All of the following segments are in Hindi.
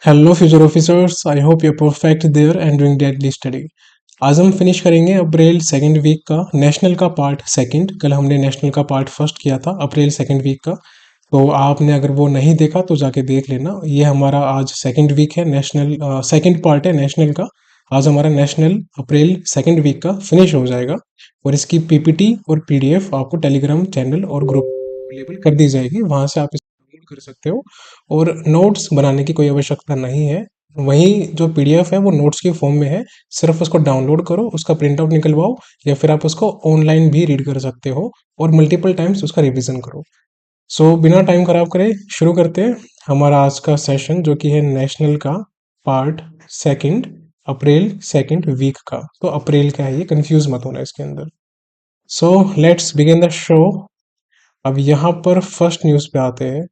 Hello future officers, I hope you perfect there and doing deadly study. आज हम फिनिश करेंगे अप्रैल सेकंड वीक का नेशनल का पार्ट सेकंड। कल हमने नेशनल का पार्ट फर्स्ट किया था अप्रैल सेकंड वीक का। तो आपने अगर वो नहीं देखा तो जाके देख लेना। ये हमारा आज सेकंड वीक है, नेशनल सेकंड पार्ट है नेशनल का। आज हमारा नेशनल अप्रैल सेकंड वीक का फिनिश हो जाएगा और इसकी पीपीटी और पीडीएफ आपको टेलीग्राम चैनल और ग्रुप अवेलेबल कर दी जाएगी, वहां से आप इसे डाउनलोड कर सकते हो। और नोट्स बनाने की कोई आवश्यकता नहीं है। वहीं जो पीडीएफ है वो नोट्स के फॉर्म में है। सिर्फ उसको डाउनलोड करो, उसका प्रिंट आउट निकलवाओ, या फिर आप उसको ऑनलाइन भी रीड कर सकते हो और मल्टीपल टाइम्स उसका रिवीजन करो। सो बिना टाइम खराब करे शुरू करते हैं हमारा आज का सेशन, जो कि है नेशनल का पार्ट सेकंड, अप्रैल सेकंड वीक का। तो अप्रैल का है, ये कंफ्यूज मत होना इसके अंदर। So let's begin the show. अब यहाँ पर फर्स्ट न्यूज़ पे आते हैं।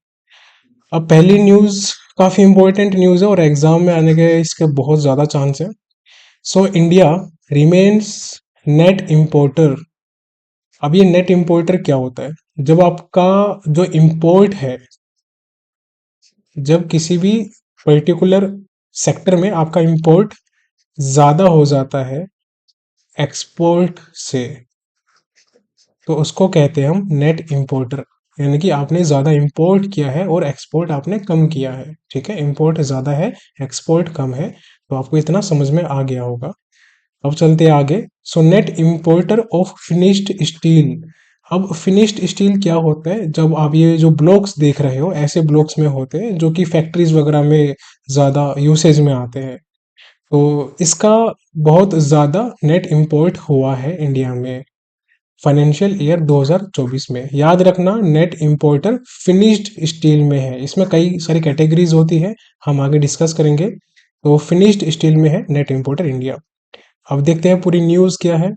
अब पहली न्यूज़ काफ़ी इंपॉर्टेंट न्यूज़ है और एग्जाम में आने के इसके बहुत ज़्यादा चांस है। So India remains net importer. अब ये नेट इंपोर्टर क्या होता है? जब आपका जो इंपोर्ट है, जब किसी भी पर्टिकुलर सेक्टर में आपका इंपोर्ट ज़्यादा हो जाता है एक्सपोर्ट से, तो उसको कहते हैं हम नेट इंपोर्टर। यानी कि आपने ज़्यादा इंपोर्ट किया है और एक्सपोर्ट आपने कम किया है। ठीक है, इंपोर्ट ज़्यादा है, एक्सपोर्ट कम है। तो आपको इतना समझ में आ गया होगा। अब चलते हैं आगे। So net importer of finished steel. अब फिनिश्ड स्टील क्या होता है? जब आप ये जो ब्लॉक्स देख रहे हो, ऐसे ब्लॉक्स में होते हैं जो कि फैक्ट्रीज वगैरह में ज़्यादा यूसेज में आते हैं। तो इसका बहुत ज़्यादा नेट इंपोर्ट हुआ है इंडिया में फाइनेंशियल ईयर 2024 में। याद रखना, नेट इंपोर्टर फिनिश्ड स्टील में है। इसमें कई सारी कैटेगरीज होती है, हम आगे डिस्कस करेंगे। तो फिनिश्ड स्टील में है नेट इंपोर्टर इंडिया। अब देखते हैं पूरी न्यूज़ क्या है।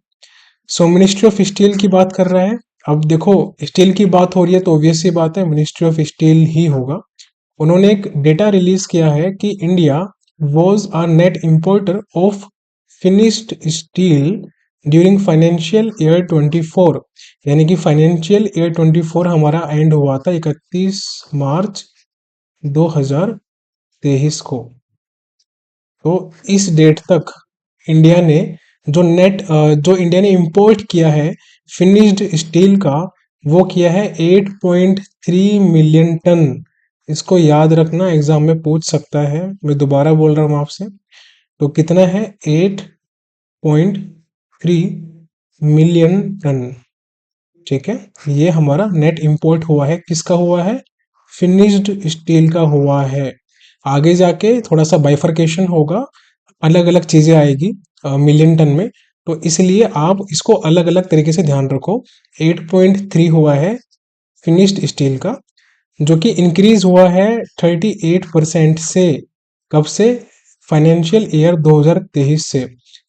सो मिनिस्ट्री ऑफ स्टील की बात कर रहा है। अब देखो, स्टील की बात हो रही है तो ऑब्वियस सी बात है मिनिस्ट्री ऑफ स्टील ही होगा। उन्होंने एक डेटा रिलीज किया है कि India was a net importer of finished steel during financial year 24। यानी कि फाइनेंशियल ईयर 24 हमारा एंड हुआ था 31 मार्च 2023 को। तो इस डेट तक इंडिया ने जो इंडिया ने इंपोर्ट किया है फिनिश्ड स्टील का, वो किया है 8.3 मिलियन टन। इसको याद रखना, एग्जाम में पूछ सकता है। मैं दोबारा बोल रहा हूँ आपसे। तो कितना है? 8.3 मिलियन टन। ठीक है, ये हमारा नेट इंपोर्ट हुआ है। किसका हुआ है? फिनिश्ड स्टील का हुआ है। आगे जाके थोड़ा सा बाइफरकेशन होगा, अलग अलग चीजें आएगी मिलियन टन में। तो इसलिए आप इसको अलग अलग तरीके से ध्यान रखो। 8.3 हुआ है फिनिश्ड स्टील का, जो कि इंक्रीज हुआ है 38% से। कब से? फाइनेंशियल ईयर 2023 से।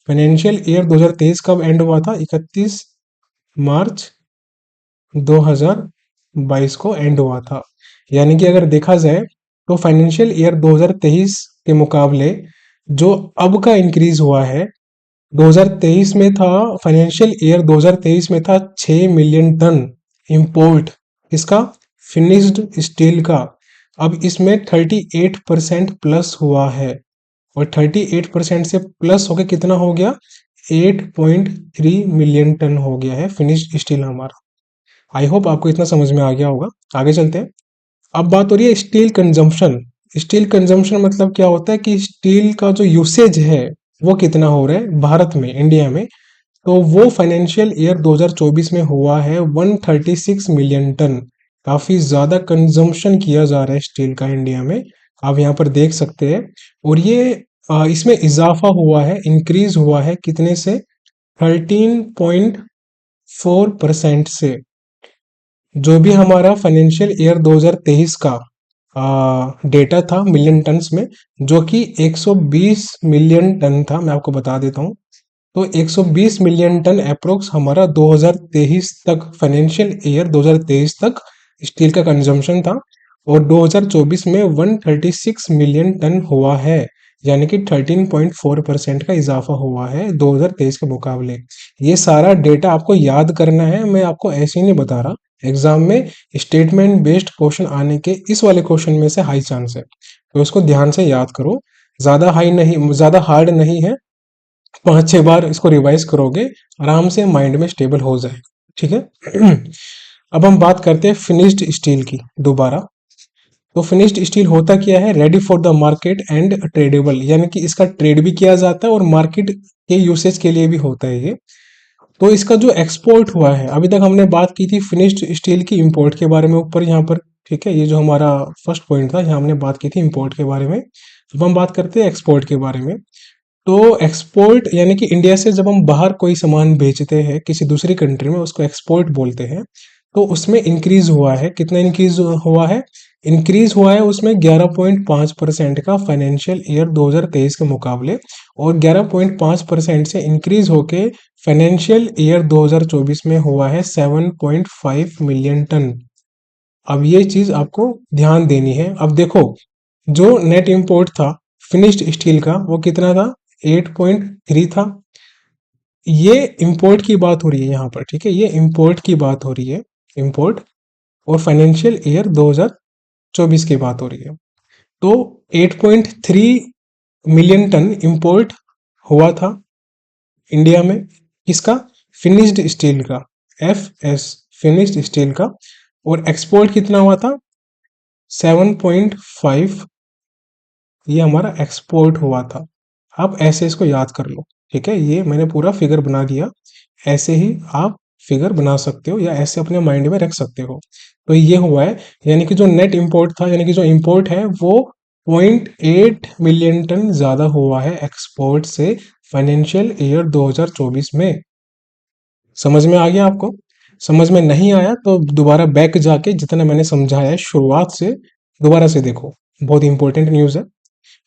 फाइनेंशियल ईयर 2023 कब एंड हुआ था? 31 मार्च 2022 को एंड हुआ था। यानी कि अगर देखा जाए तो फाइनेंशियल ईयर 2023 के मुकाबले जो अब का इंक्रीज हुआ है, 2023 में था, फाइनेंशियल ईयर 2023 में था 6 मिलियन टन इंपोर्ट। इसका? फिनिश्ड स्टील का। अब इसमें 38% प्लस हुआ है और 38% से प्लस होके कितना हो गया? 8.3 मिलियन टन हो गया है फिनिश्ड स्टील हमारा। आई होप आपको इतना समझ में आ गया होगा। आगे चलते हैं। अब बात हो रही है स्टील कंजम्पशन। स्टील कंजम्पशन मतलब क्या होता है कि स्टील का जो यूसेज है वो कितना हो रहा है भारत में, इंडिया में। तो वो फाइनेंशियल ईयर 2024 में हुआ है 136 मिलियन टन। काफी ज्यादा कंजम्पशन किया जा रहा है स्टील का इंडिया में, आप यहाँ पर देख सकते हैं। और ये इसमें इजाफा हुआ है, इंक्रीज हुआ है कितने से? 13.4% से। जो भी हमारा फाइनेंशियल ईयर 2023 का डेटा था मिलियन टन्स में, जो कि 120 मिलियन टन था, मैं आपको बता देता हूँ। तो 120 मिलियन टन अप्रोक्स हमारा 2023 तक, फाइनेंशियल ईयर 2023 तक स्टील का कंजम्पशन था। और 2024 में 136 मिलियन टन हुआ है। यानी कि 13.4% का इजाफा हुआ है 2023 के मुकाबले। ये सारा डेटा आपको याद करना है, मैं आपको ऐसे ही नहीं बता रहा। एग्जाम में स्टेटमेंट बेस्ड क्वेश्चन आने के इस वाले क्वेश्चन में से हाई चांस है। तो इसको ध्यान से याद करो, ज़्यादा हाई नहीं, ज़्यादा हार्ड नहीं है, 5-6 बार इसको रिवाइज करोगे आराम से माइंड में स्टेबल हो जाएगा, ठीक है। अब हम बात करते हैं फिनिश्ड स्टील की दोबारा। तो फिनिश्ड स्टील होता क्या है, ready for the market and tradable, यानी कि इसका ट्रेड भी किया जाता है और मार्केट के यूसेज के लिए भी होता है ये। तो इसका जो एक्सपोर्ट हुआ है, अभी तक हमने बात की थी फिनिश्ड स्टील की इंपोर्ट के बारे में ऊपर यहाँ पर, ठीक है, ये जो हमारा फर्स्ट पॉइंट था, यहाँ हमने बात की थी इंपोर्ट के बारे में। अब हम बात करते हैं एक्सपोर्ट के बारे में। तो एक्सपोर्ट यानी कि इंडिया से जब हम बाहर कोई सामान बेचते हैं किसी दूसरी कंट्री में, उसको एक्सपोर्ट बोलते हैं। तो उसमें इंक्रीज हुआ है, कितना इंक्रीज हुआ है, इंक्रीज हुआ है उसमें 11.5% का फाइनेंशियल ईयर 2023 के मुकाबले, और 11.5% से इंक्रीज होके फाइनेंशियल ईयर 2024 में हुआ है 7.5 मिलियन टन। अब ये चीज आपको ध्यान देनी है। अब देखो, जो नेट इंपोर्ट था फिनिश्ड स्टील का वो कितना था, 8.3 था। ये इंपोर्ट की बात हो रही है यहाँ पर, ठीक है, ये इंपोर्ट की बात हो रही है, इंपोर्ट, और फाइनेंशियल ईयर 2024 की बात हो रही है। तो 8.3 मिलियन टन इंपोर्ट हुआ था इंडिया में, किसका, फिनिश्ड स्टील का, एफ एस, फिनिश्ड स्टील का। और एक्सपोर्ट कितना हुआ था, 7.5, ये हमारा एक्सपोर्ट हुआ था। आप ऐसे इसको याद कर लो, ठीक है, ये मैंने पूरा फिगर बना दिया, ऐसे ही आप फिगर बना सकते हो या ऐसे अपने माइंड में रख सकते हो। तो ये हुआ है, यानी कि जो नेट इंपोर्ट था, यानी कि जो इंपोर्ट है वो 0.8 मिलियन टन ज्यादा हुआ है एक्सपोर्ट से फाइनेंशियल ईयर 2024 में। समझ में आ गया आपको? समझ में नहीं आया तो दोबारा बैक जाके जितना मैंने समझाया है शुरुआत से दोबारा से देखो, बहुत इंपॉर्टेंट न्यूज़ है,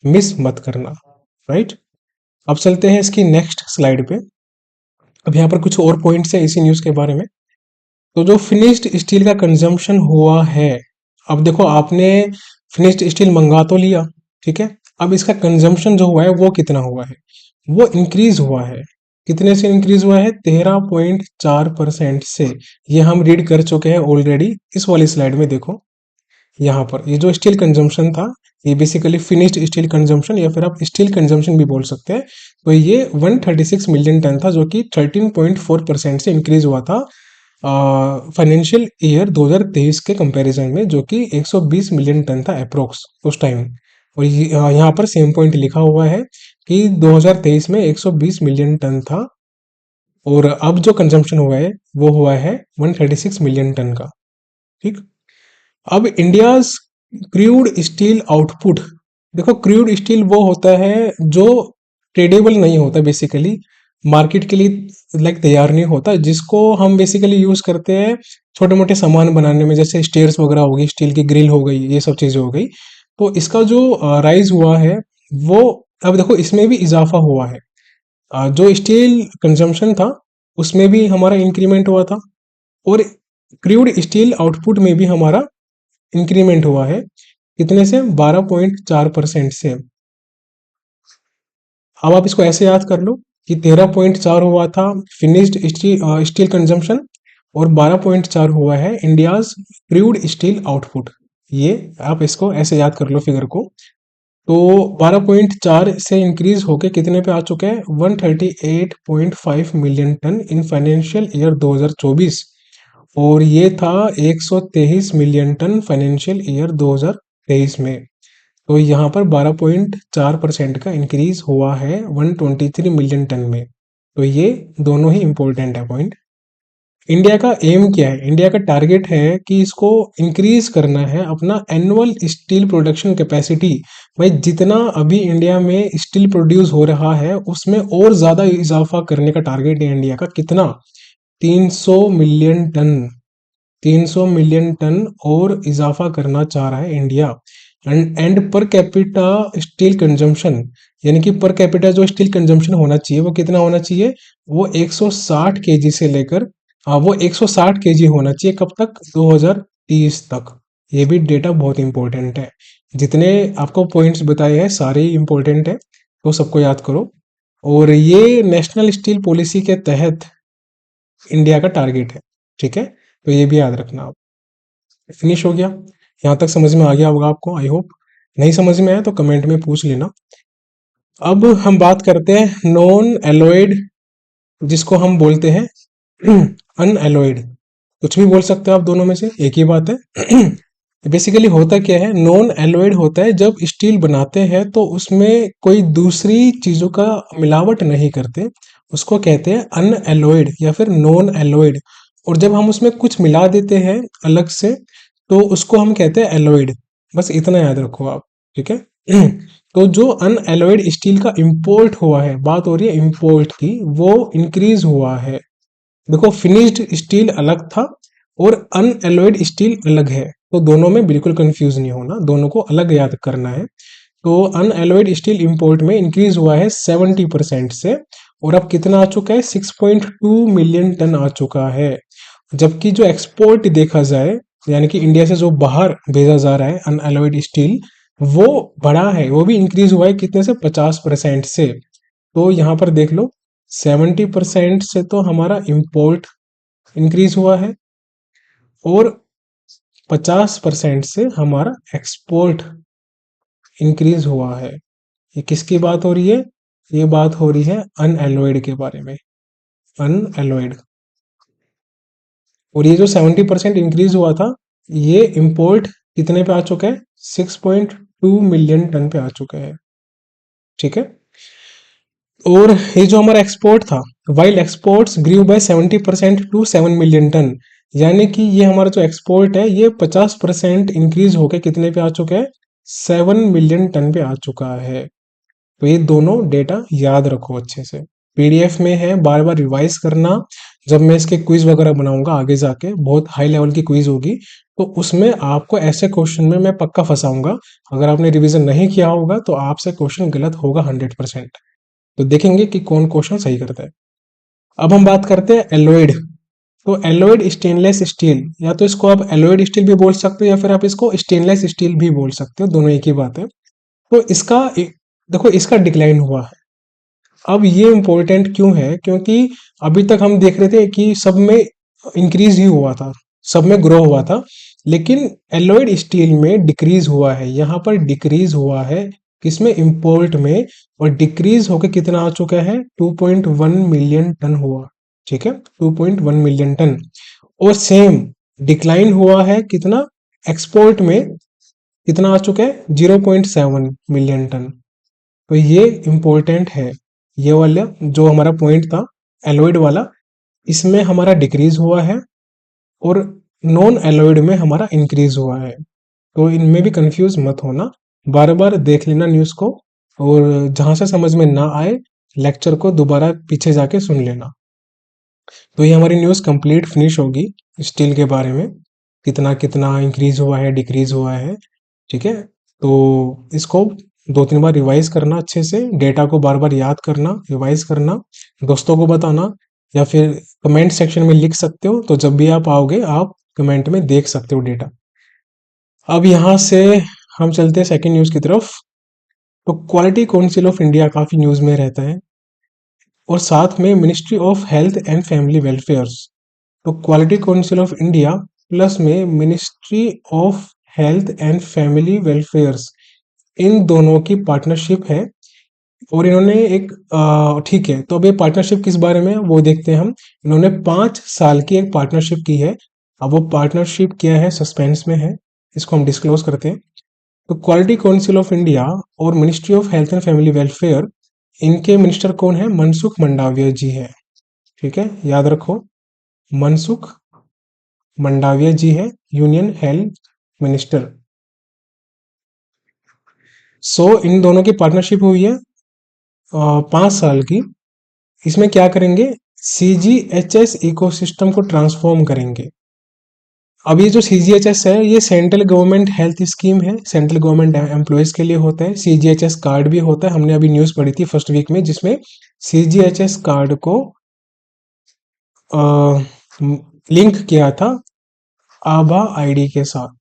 मिस मत करना, राइट। अब चलते हैं इसकी नेक्स्ट स्लाइड पे। अब यहाँ पर कुछ और पॉइंट्स है इसी न्यूज़ के बारे में। तो जो फिनिश्ड स्टील का कंजम्पशन हुआ है, अब देखो आपने फिनिश्ड स्टील मंगा तो लिया, ठीक है, अब इसका कंजम्पशन जो हुआ है वो कितना हुआ है, वो इंक्रीज हुआ है, कितने से इंक्रीज हुआ है, 13.4% से। ये हम रीड कर चुके हैं ऑलरेडी, इस वाली स्लाइड में देखो, यहाँ पर ये जो स्टील कंजम्पशन था, ये बेसिकली फिनिश्ड स्टील कंजम्पशन या फिर आप स्टील कंजम्पशन भी बोल सकते हैं। तो ये 136 मिलियन टन था, जो कि 13.4% से इंक्रीज हुआ था फाइनेंशियल ईयर 2023 के कंपैरिजन में, जो कि 120 मिलियन टन था अप्रोक्स उस टाइम। और यहाँ पर सेम पॉइंट लिखा हुआ है कि 2023 में 120 मिलियन टन था, और अब जो कंजम्पशन हुआ है वो हुआ है 136 मिलियन टन का, ठीक। अब इंडियाज क्रूड स्टील आउटपुट, देखो क्रूड स्टील वो होता है जो ट्रेडेबल नहीं होता, बेसिकली मार्केट के लिए लाइक तैयार नहीं होता, जिसको हम बेसिकली यूज करते हैं छोटे मोटे सामान बनाने में, जैसे स्टेयर्स वगैरह हो गई, स्टील की ग्रिल हो गई, ये सब चीजें हो गई। तो इसका जो राइज हुआ है वो, अब देखो इसमें भी इजाफा हुआ है, जो स्टील कंजम्पशन था उसमें भी हमारा इंक्रीमेंट हुआ था, और क्रूड स्टील आउटपुट में भी हमारा इंक्रीमेंट हुआ है, कितने से, 12.4% से। अब आप इसको ऐसे याद कर लो कि 13.4 हुआ था फिनिश्ड स्टील कंजम्पशन, और 12.4 हुआ है इंडियाज क्रूड स्टील आउटपुट। ये आप इसको ऐसे याद कर लो फिगर को। तो 12.4 से इंक्रीज होके कितने पे आ चुके हैं, 138.5 million ton in financial year 2024, और ये था 123 मिलियन टन फाइनेंशियल ईयर 2023 में। तो यहाँ पर 12.4% का इंक्रीज हुआ है 123 मिलियन टन में। तो ये दोनों ही इंपॉर्टेंट है पॉइंट। इंडिया का एम क्या है, इंडिया का टारगेट है कि इसको इंक्रीज करना है अपना एनुअल स्टील प्रोडक्शन कैपेसिटी। भाई जितना अभी इंडिया में स्टील प्रोड्यूस हो रहा है उसमें और ज्यादा इजाफा करने का टारगेट है इंडिया का, कितना, 300 मिलियन टन, 300 मिलियन टन और इजाफा करना चाह रहा है India. And per capita steel consumption, यानी कि पर कैपिटा जो स्टील कंजम्पशन होना चाहिए वो कितना होना चाहिए, वो 160 केजी से लेकर, हाँ वो 160 केजी होना चाहिए, कब तक, 2030 तक। ये भी डेटा बहुत इंपॉर्टेंट है, जितने आपको पॉइंट्स बताए हैं सारे ही इंपॉर्टेंट है, तो सबको याद करो। और ये नेशनल स्टील पॉलिसी के तहत इंडिया का टारगेट है, ठीक है, तो ये भी याद रखना आप। फिनिश हो गया, यहाँ तक समझ में आ गया होगा आपको, आई होप। नहीं समझ में आया तो कमेंट में पूछ लेना। अब हम बात करते हैं नॉन एलॉयड, जिसको हम बोलते हैं अनएलॉयड। कुछ भी बोल सकते हो आप, दोनों में से एक ही बात है। बेसिकली होता क्या है, नॉन एलॉयड होता है जब स्टील बनाते हैं तो उसमें कोई दूसरी चीजों का मिलावट नहीं करते, उसको कहते हैं अनएलॉयड या फिर नॉन एलॉयड। और जब हम उसमें कुछ मिला देते हैं अलग से तो उसको हम कहते हैं एलॉयड। बस इतना याद रखो आप, ठीक है। तो जो अनएलॉयड स्टील का इंपोर्ट हुआ है, बात हो रही है इंपोर्ट की, वो इंक्रीज हुआ है। देखो फिनिश्ड स्टील अलग था और अनएलॉयड स्टील अलग है, तो दोनों में बिल्कुल कंफ्यूज नहीं होना, दोनों को अलग याद करना है। तो अनएलॉयड स्टील इंपोर्ट में इंक्रीज हुआ है 70% से, और अब कितना आ चुका है, 6.2 मिलियन टन आ चुका है। जबकि जो एक्सपोर्ट देखा जाए, यानी कि इंडिया से जो बाहर भेजा जा रहा है अनएलॉयड स्टील, वो बढ़ा है, वो भी इंक्रीज हुआ है कितने से, 50% से। तो यहाँ पर देख लो, 70% से तो हमारा इंपोर्ट इंक्रीज हुआ है और 50% से हमारा एक्सपोर्ट इंक्रीज हुआ है। ये किसकी बात हो रही है, ये बात हो रही है अनएलॉयड के बारे में, अनएलॉयड। और ये जो 70% इंक्रीज हुआ था, ये इंपोर्ट कितने पे आ चुका है, 6.2 मिलियन टन पे आ चुका है, ठीक है। और ये जो हमारा एक्सपोर्ट था, while exports grew by 70% to 7 million ton, यानी कि ये हमारा जो एक्सपोर्ट है ये 50% इंक्रीज होकर कितने पे आ चुका है, 7 मिलियन टन पे आ चुका है। तो ये दोनों डेटा याद रखो अच्छे से, पीडीएफ में है, बार बार रिवाइज करना। जब मैं इसके क्विज वगैरह बनाऊंगा आगे जाके, बहुत हाई लेवल की क्विज होगी, तो उसमें आपको ऐसे क्वेश्चन में मैं पक्का फंसाऊंगा। अगर आपने रिवीजन नहीं किया होगा तो आपसे क्वेश्चन गलत होगा 100%। तो देखेंगे कि कौन क्वेश्चन सही करता है। अब हम बात करते हैं एलॉयड। तो एलॉयड स्टेनलेस स्टील, या तो इसको आप एलॉयड स्टील भी बोल सकते हो या फिर आप इसको स्टेनलेस स्टील भी बोल सकते हो, दोनों एक ही बात है। तो इसका देखो इसका डिक्लाइन हुआ है। अब ये इंपॉर्टेंट क्यों है, क्योंकि अभी तक हम देख रहे थे कि सब में इंक्रीज ही हुआ था, सब में ग्रो हुआ था, लेकिन एलॉयड स्टील में डिक्रीज हुआ है। यहाँ पर डिक्रीज हुआ है किसमें, इंपोर्ट में। और डिक्रीज होकर कितना आ चुका है, 2.1 मिलियन टन हुआ, ठीक है, 2.1 मिलियन टन। और सेम डिक्लाइन हुआ है कितना, एक्सपोर्ट में कितना आ चुका है, 0.7 मिलियन टन। तो ये इंपॉर्टेंट है, ये वाला जो हमारा पॉइंट था एलॉयड वाला, इसमें हमारा डिक्रीज हुआ है और नॉन एलॉयड में हमारा इंक्रीज हुआ है। तो इनमें भी कंफ्यूज मत होना, बार बार देख लेना न्यूज़ को, और जहां से समझ में ना आए लेक्चर को दोबारा पीछे जाके सुन लेना। तो ये हमारी न्यूज़ कंप्लीट फिनिश होगी स्टील के बारे में, कितना कितना इंक्रीज हुआ है, डिक्रीज हुआ है, ठीक है। तो इसको 2-3 बार रिवाइज करना अच्छे से, डेटा को बार बार याद करना, रिवाइज करना, दोस्तों को बताना, या फिर कमेंट सेक्शन में लिख सकते हो, तो जब भी आप आओगे आप कमेंट में देख सकते हो डेटा। अब यहाँ से हम चलते हैं सेकेंड न्यूज़ की तरफ। तो क्वालिटी काउंसिल ऑफ इंडिया काफ़ी न्यूज़ में रहता है, और साथ में ministry of health and family welfares. तो quality council of India plus में ministry of health and family welfares, इन दोनों की पार्टनरशिप है। और इन्होंने एक ठीक है, तो अब ये पार्टनरशिप किस बारे में है वो देखते हैं हम। इन्होंने 5 साल की एक पार्टनरशिप की है। अब वो पार्टनरशिप क्या है, सस्पेंस में है, इसको हम डिस्क्लोज करते हैं। तो क्वालिटी काउंसिल ऑफ इंडिया और ministry of health and family welfare, इनके मिनिस्टर कौन है, मनसुख मंडाविया जी है, ठीक है, याद रखो, मनसुख मंडाविया जी है, यूनियन हेल्थ मिनिस्टर। सो इन दोनों की पार्टनरशिप हुई है 5 साल की। इसमें क्या करेंगे, सीजीएचएस इकोसिस्टम को ट्रांसफॉर्म करेंगे। अब ये जो सीजीएचएस है ये सेंट्रल गवर्नमेंट हेल्थ स्कीम है, सेंट्रल गवर्नमेंट एम्प्लॉयज के लिए होता है। सीजीएचएस कार्ड भी होता है, हमने अभी न्यूज पढ़ी थी फर्स्ट वीक में, जिसमें सीजीएचएस कार्ड को लिंक किया था आभा आईडी के साथ।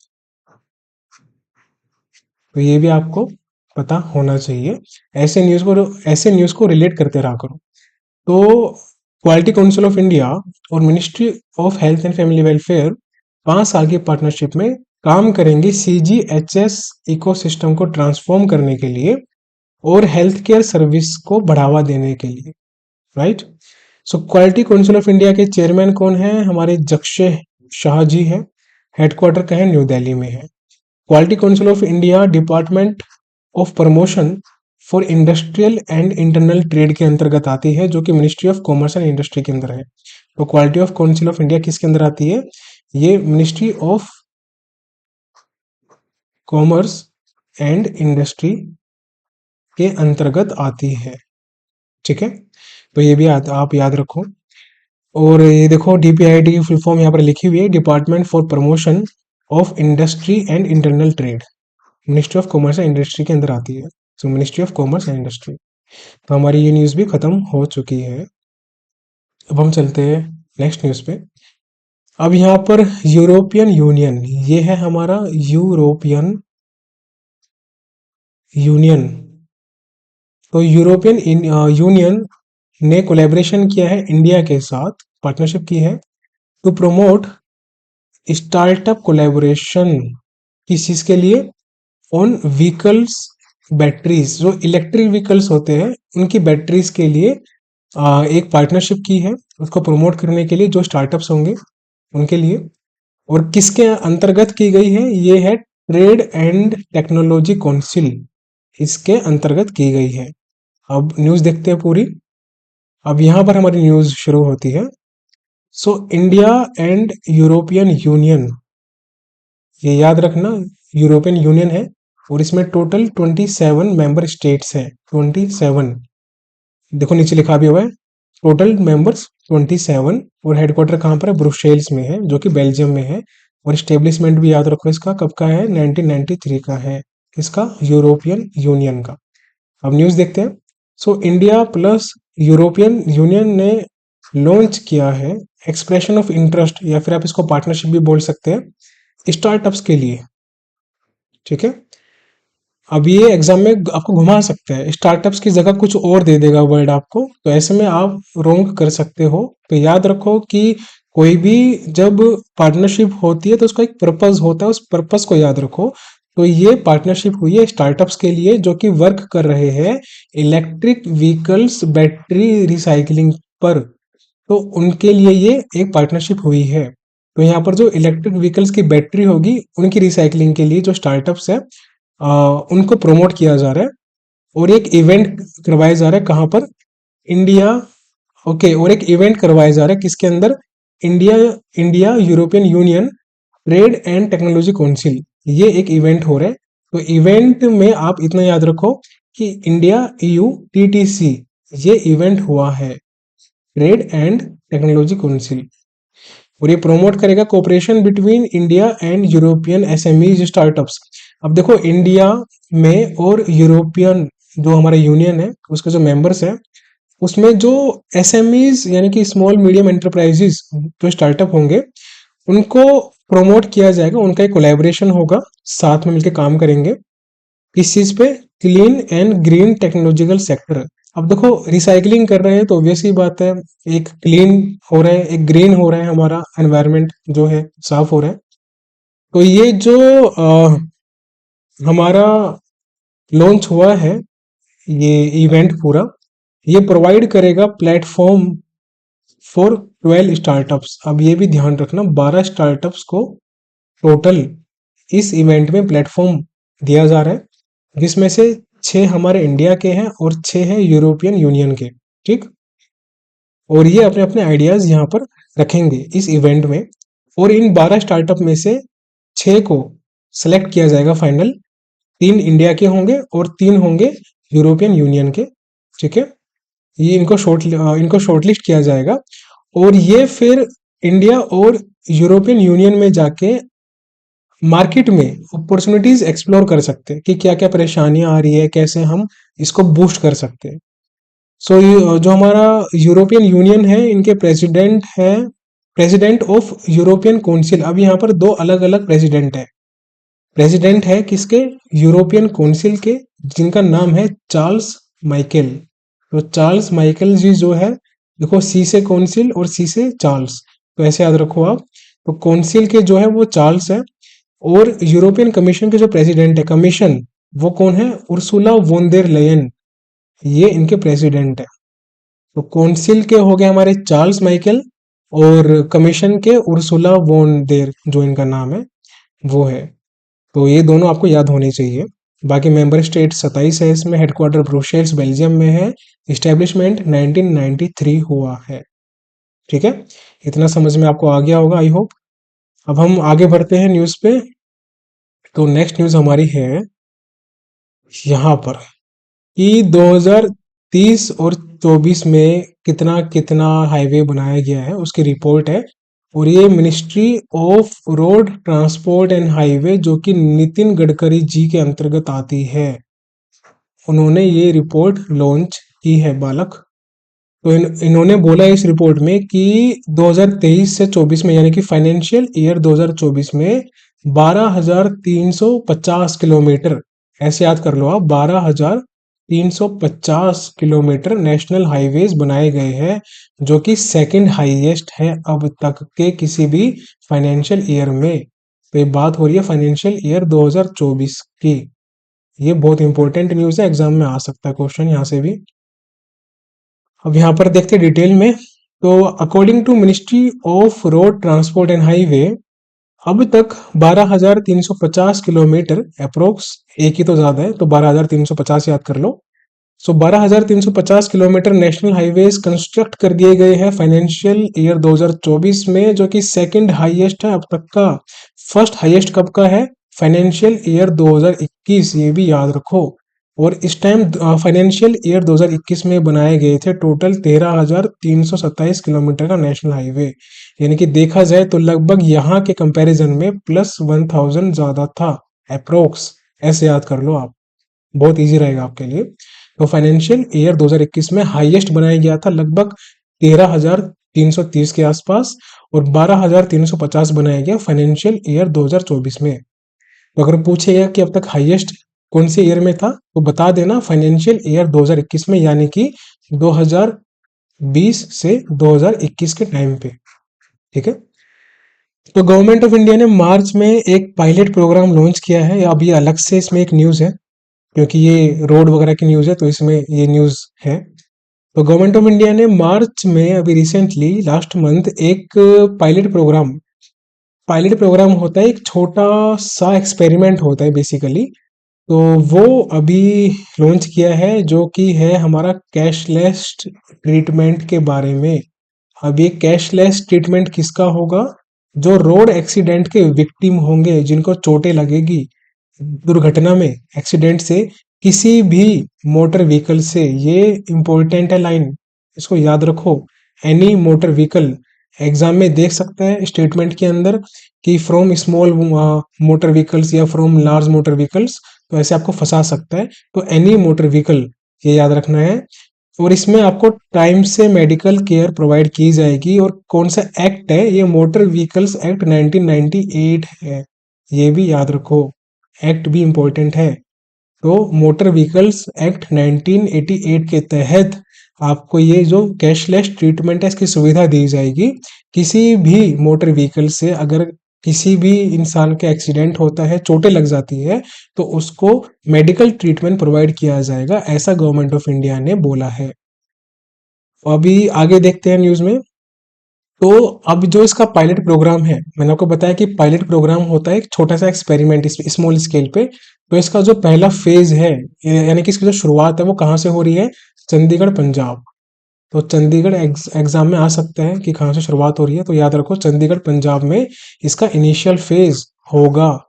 तो ये भी आपको पता होना चाहिए, ऐसे न्यूज को रिलेट करते रहा करो। तो क्वालिटी काउंसिल ऑफ इंडिया और ministry of health and family welfare 5 साल की पार्टनरशिप में काम करेंगे CGHS इकोसिस्टम को ट्रांसफॉर्म करने के लिए और हेल्थ केयर सर्विस को बढ़ावा देने के लिए, right. So quality council of India के चेयरमैन कौन है? हमारे जक्षय शाह जी है। हेडक्वार्टर का है न्यू दिल्ली में है। Quality council of India department of promotion for industrial and internal trade के अंतर्गत आती है, जो कि ministry of commerce and industry के अंदर है। तो quality of council of India किसके अंदर आती है? ये ministry of commerce and industry के अंतर्गत आती है, ठीक है। तो ये भी आप याद रखो। और ये देखो DPIIT की फुल फॉर्म यहाँ पर लिखी हुई है, department for promotion of industry and internal trade, ministry of commerce and industry के अंदर आती है। सो ministry of commerce and industry. तो हमारी ये न्यूज़ भी खत्म हो चुकी है। अब हम चलते हैं नेक्स्ट न्यूज़ पे। अब यहाँ पर यूरोपियन यूनियन, ये है हमारा यूरोपियन यूनियन। तो यूरोपियन यूनियन ने कोलैबोरेशन किया है इंडिया के साथ, पार्टनरशिप की है टू प्रमोट स्टार्टअप कोलैबोरेशन। किस चीज़ के लिए? ऑन व्हीकल्स बैटरीज, जो इलेक्ट्रिक व्हीकल्स होते हैं उनकी बैटरीज के लिए एक पार्टनरशिप की है, उसको प्रमोट करने के लिए जो स्टार्टअप्स होंगे उनके लिए। और किसके अंतर्गत की गई है? ये है ट्रेड एंड टेक्नोलॉजी काउंसिल, इसके अंतर्गत की गई है। अब न्यूज़ देखते हैं पूरी। अब यहाँ पर हमारी न्यूज़ शुरू होती है। So India and European union, ये याद रखना यूरोपियन यूनियन है और इसमें टोटल 27 मेंबर स्टेट्स हैं। 27, देखो नीचे लिखा भी हुआ है टोटल मेंबर्स 27। और हेडक्वार्टर कहाँ पर है? ब्रुसेल्स में है, जो कि बेल्जियम में है। और स्टेब्लिशमेंट भी याद रखो इसका कब का है? 1993 का है। इसका यूरोपियन यूनियन का। अब न्यूज़ देखते हैं। So India plus European union ने लॉन्च किया है एक्सप्रेशन ऑफ इंटरेस्ट, या फिर आप इसको पार्टनरशिप भी बोल सकते हैं, स्टार्टअप्स के लिए, ठीक है। अब ये एग्जाम में आपको घुमा सकते हैं, स्टार्टअप्स की जगह कुछ और दे देगा वर्ड आपको, तो ऐसे में आप रोंग कर सकते हो। तो याद रखो कि कोई भी जब पार्टनरशिप होती है तो उसका एक पर्पस होता है, उस पर्पस को याद रखो। तो ये पार्टनरशिप हुई है स्टार्टअप्स के लिए जो कि वर्क कर रहे हैं इलेक्ट्रिक व्हीकल्स बैटरी रिसाइकलिंग पर, तो उनके लिए ये एक पार्टनरशिप हुई है। तो यहाँ पर जो इलेक्ट्रिक व्हीकल्स की बैटरी होगी उनकी रिसाइकलिंग के लिए जो स्टार्टअप्स है उनको प्रमोट किया जा रहा है। और एक इवेंट करवाया जा रहा है, कहाँ पर? India, okay. और एक इवेंट करवाया जा रहा है किसके अंदर? India India European union trade and technology council, ये एक इवेंट हो रहा है। तो इवेंट में आप इतना याद रखो कि इंडिया EU TTC ये इवेंट हुआ है, ट्रेड एंड टेक्नोलॉजी काउंसिल। और ये प्रोमोट करेगा cooperation between India and European SMEs startups. अब देखो इंडिया में और यूरोपियन जो हमारा यूनियन है उसके जो मेंबर्स हैं उसमें जो SMEs यानी कि स्मॉल मीडियम एंटरप्राइजेस जो स्टार्टअप होंगे उनको प्रमोट किया जाएगा, उनका एक कोलैबोरेशन होगा, साथ में मिलकर काम करेंगे किस चीज पे? Clean and green technological sector. अब देखो रिसाइकलिंग कर रहे हैं तो ऑब्वियस ही बात है, एक क्लीन हो रहा है, एक ग्रीन हो रहा है, हमारा एनवायरनमेंट जो है साफ हो रहा है। तो ये जो हमारा लॉन्च हुआ है ये इवेंट पूरा, ये प्रोवाइड करेगा प्लेटफॉर्म फॉर 12 स्टार्टअप्स। अब ये भी ध्यान रखना 12 स्टार्टअप्स को टोटल इस इवेंट में प्लेटफॉर्म दिया जा रहा है, जिसमें से 6 हमारे इंडिया के हैं और 6 हैं यूरोपियन यूनियन के, ठीक। और ये अपने अपने आइडियाज यहाँ पर रखेंगे इस इवेंट में। और इन 12 स्टार्टअप में से 6 को सेलेक्ट किया जाएगा फाइनल, 3 इंडिया के होंगे और 3 होंगे यूरोपियन यूनियन के, ठीक है। ये इनको शॉर्टलिस्ट किया जाएगा और ये फिर इंडिया और यूरोपियन यूनियन में जाके मार्केट में अपॉर्चुनिटीज एक्सप्लोर कर सकते हैं कि क्या क्या परेशानियां आ रही है, कैसे हम इसको बूस्ट कर सकते हैं। सो जो हमारा यूरोपियन यूनियन है इनके प्रेसिडेंट है प्रेसिडेंट ऑफ यूरोपियन काउंसिल। अब यहाँ पर 2 अलग अलग प्रेसिडेंट है। प्रेसिडेंट है किसके? यूरोपियन काउंसिल के, जिनका नाम है चार्ल्स माइकल। तो चार्ल्स माइकल जी जो है, देखो C से काउंसिल और C से चार्ल्स, तो ऐसे याद रखो आप। तो काउंसिल के जो है वो चार्ल्स है, और यूरोपियन कमीशन के जो प्रेसिडेंट है, कमीशन, वो कौन है? उर्सुला वोन देर लेयन, ये इनके प्रेसिडेंट है। तो काउंसिल के हो गए हमारे चार्ल्स माइकल, और कमीशन के उर्सुला वोन देर, जो इनका नाम है वो है। तो ये दोनों आपको याद होने चाहिए। बाकी मेंबर स्टेट 27 है इसमें, हेडक्वार्टर ब्रुसेल्स बेल्जियम में है, इस्टेब्लिशमेंट 1993 हुआ है। ठीक है, इतना समझ में आपको आ गया होगा आई होप। अब हम आगे बढ़ते हैं न्यूज़ पे। तो नेक्स्ट न्यूज़ हमारी है यहाँ पर कि 2030 और 24 में कितना कितना हाईवे बनाया गया है, उसकी रिपोर्ट है। और ये ministry of road transport and highway, जो कि नितिन गडकरी जी के अंतर्गत आती है, उन्होंने ये रिपोर्ट लॉन्च की है बालक। तो इन्होंने बोला है इस रिपोर्ट में कि 2023 से 24 में, यानी कि फाइनेंशियल ईयर 2024 में 12,350 किलोमीटर, ऐसे याद कर लो आप, 12,350 किलोमीटर नेशनल हाईवेज बनाए गए हैं, जो कि सेकंड हाईएस्ट है अब तक के किसी भी फाइनेंशियल ईयर में। तो ये बात हो रही है फाइनेंशियल ईयर 2024 की। ये बहुत इंपॉर्टेंट न्यूज़ है, एग्जाम में आ सकता है क्वेश्चन यहाँ से भी। अब यहाँ पर देखते हैं डिटेल में। तो according to ministry of road transport and highway, अब तक 12,350 किलोमीटर अप्रोक्स, एक ही तो ज्यादा है तो 12,350 याद कर लो। सो 12,350 किलोमीटर नेशनल हाईवेज कंस्ट्रक्ट कर दिए गए हैं फाइनेंशियल ईयर 2024 में, जो कि सेकंड हाईएस्ट है अब तक का। फर्स्ट हाईएस्ट कब का है? फाइनेंशियल ईयर 2021, ये भी याद रखो। और इस टाइम फाइनेंशियल ईयर 2021 में बनाए गए थे टोटल 13,327 किलोमीटर का नेशनल हाईवे, यानी कि देखा जाए तो लगभग यहाँ के कंपैरिजन में +1,000 ज्यादा था अप्रोक्स। ऐसे याद कर लो आप, बहुत इजी रहेगा आपके लिए। तो फाइनेंशियल ईयर 2021 में हाईएस्ट बनाया गया था लगभग 13,330 के आसपास, और 12,350 बनाया गया फाइनेंशियल ईयर 2024 में। तो अगर पूछेगा कि अब तक हाईएस्ट कौन से ईयर में था, तो बता देना फाइनेंशियल ईयर 2021 में, यानी कि 2020 से 2021 के टाइम पे। ठीक है, तो गवर्नमेंट ऑफ इंडिया ने मार्च में एक पायलट प्रोग्राम लॉन्च किया है। अब ये अलग से इसमें एक न्यूज़ है, क्योंकि ये रोड वगैरह की न्यूज़ है तो इसमें ये न्यूज़ है। तो गवर्नमेंट ऑफ इंडिया ने मार्च में अभी रिसेंटली लास्ट मंथ एक पायलट प्रोग्राम होता है, एक छोटा सा एक्सपेरिमेंट होता है बेसिकली। तो वो अभी लॉन्च किया है, जो कि है हमारा कैशलेस ट्रीटमेंट के बारे में। अब ये कैशलेस ट्रीटमेंट किसका होगा? जो रोड एक्सीडेंट के विक्टिम होंगे, जिनको चोटें लगेगी दुर्घटना में, एक्सीडेंट से, किसी भी मोटर व्हीकल से। ये इंपॉर्टेंट है लाइन, इसको याद रखो। एनी मोटर व्हीकल, एग्जाम में देख सकता है स्टेटमेंट के अंदर कि फ्रॉम स्मॉल मोटर व्हीकल्स या फ्रॉम लार्ज मोटर व्हीकल्स, तो ऐसे आपको फंसा सकता है। तो एनी मोटर व्हीकल, ये याद रखना है। और इसमें आपको टाइम से मेडिकल केयर प्रोवाइड की जाएगी। और कौन सा एक्ट है? ये मोटर व्हीकल्स एक्ट 1998 है, ये भी याद रखो, एक्ट भी इंपॉर्टेंट है। तो मोटर व्हीकल्स एक्ट 1988 के तहत आपको ये जो कैशलेस ट्रीटमेंट है, इसकी सुविधा दी जाएगी। किसी भी मोटर व्हीकल से अगर किसी भी इंसान का एक्सीडेंट होता है, चोटें लग जाती है, तो उसको मेडिकल ट्रीटमेंट प्रोवाइड किया जाएगा, ऐसा गवर्नमेंट ऑफ इंडिया ने बोला है। अभी आगे देखते हैं न्यूज में। तो अब जो इसका पायलट प्रोग्राम है, मैंने आपको बताया कि पायलट प्रोग्राम होता है एक छोटा सा एक्सपेरिमेंट स्मॉल स्केल पे। तो इसका जो पहला फेज है, यानी कि इसकी जो शुरुआत है, वो कहाँ से हो रही है? चंडीगढ़, पंजाब। तो चंडीगढ़ एग्जाम में आ सकता है कि कहाँ से शुरुआत हो रही है, तो याद रखो चंडीगढ़, पंजाब में इसका इनिशियल फेज होगा।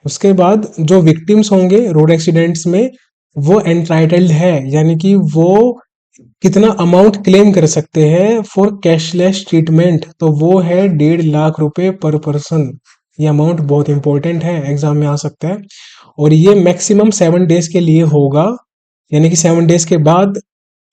उसके बाद जो विक्टिम्स होंगे रोड एक्सीडेंट्स में, वो एंटाइटल्ड है, यानी कि वो कितना अमाउंट क्लेम कर सकते हैं फॉर कैशलेस ट्रीटमेंट, तो वो है 1.5 लाख रुपए पर पर्सन। ये अमाउंट बहुत इंपॉर्टेंट है, एग्जाम में आ सकता है। और ये मैक्सिमम 7 डेज के लिए होगा, यानी कि 7 डेज के बाद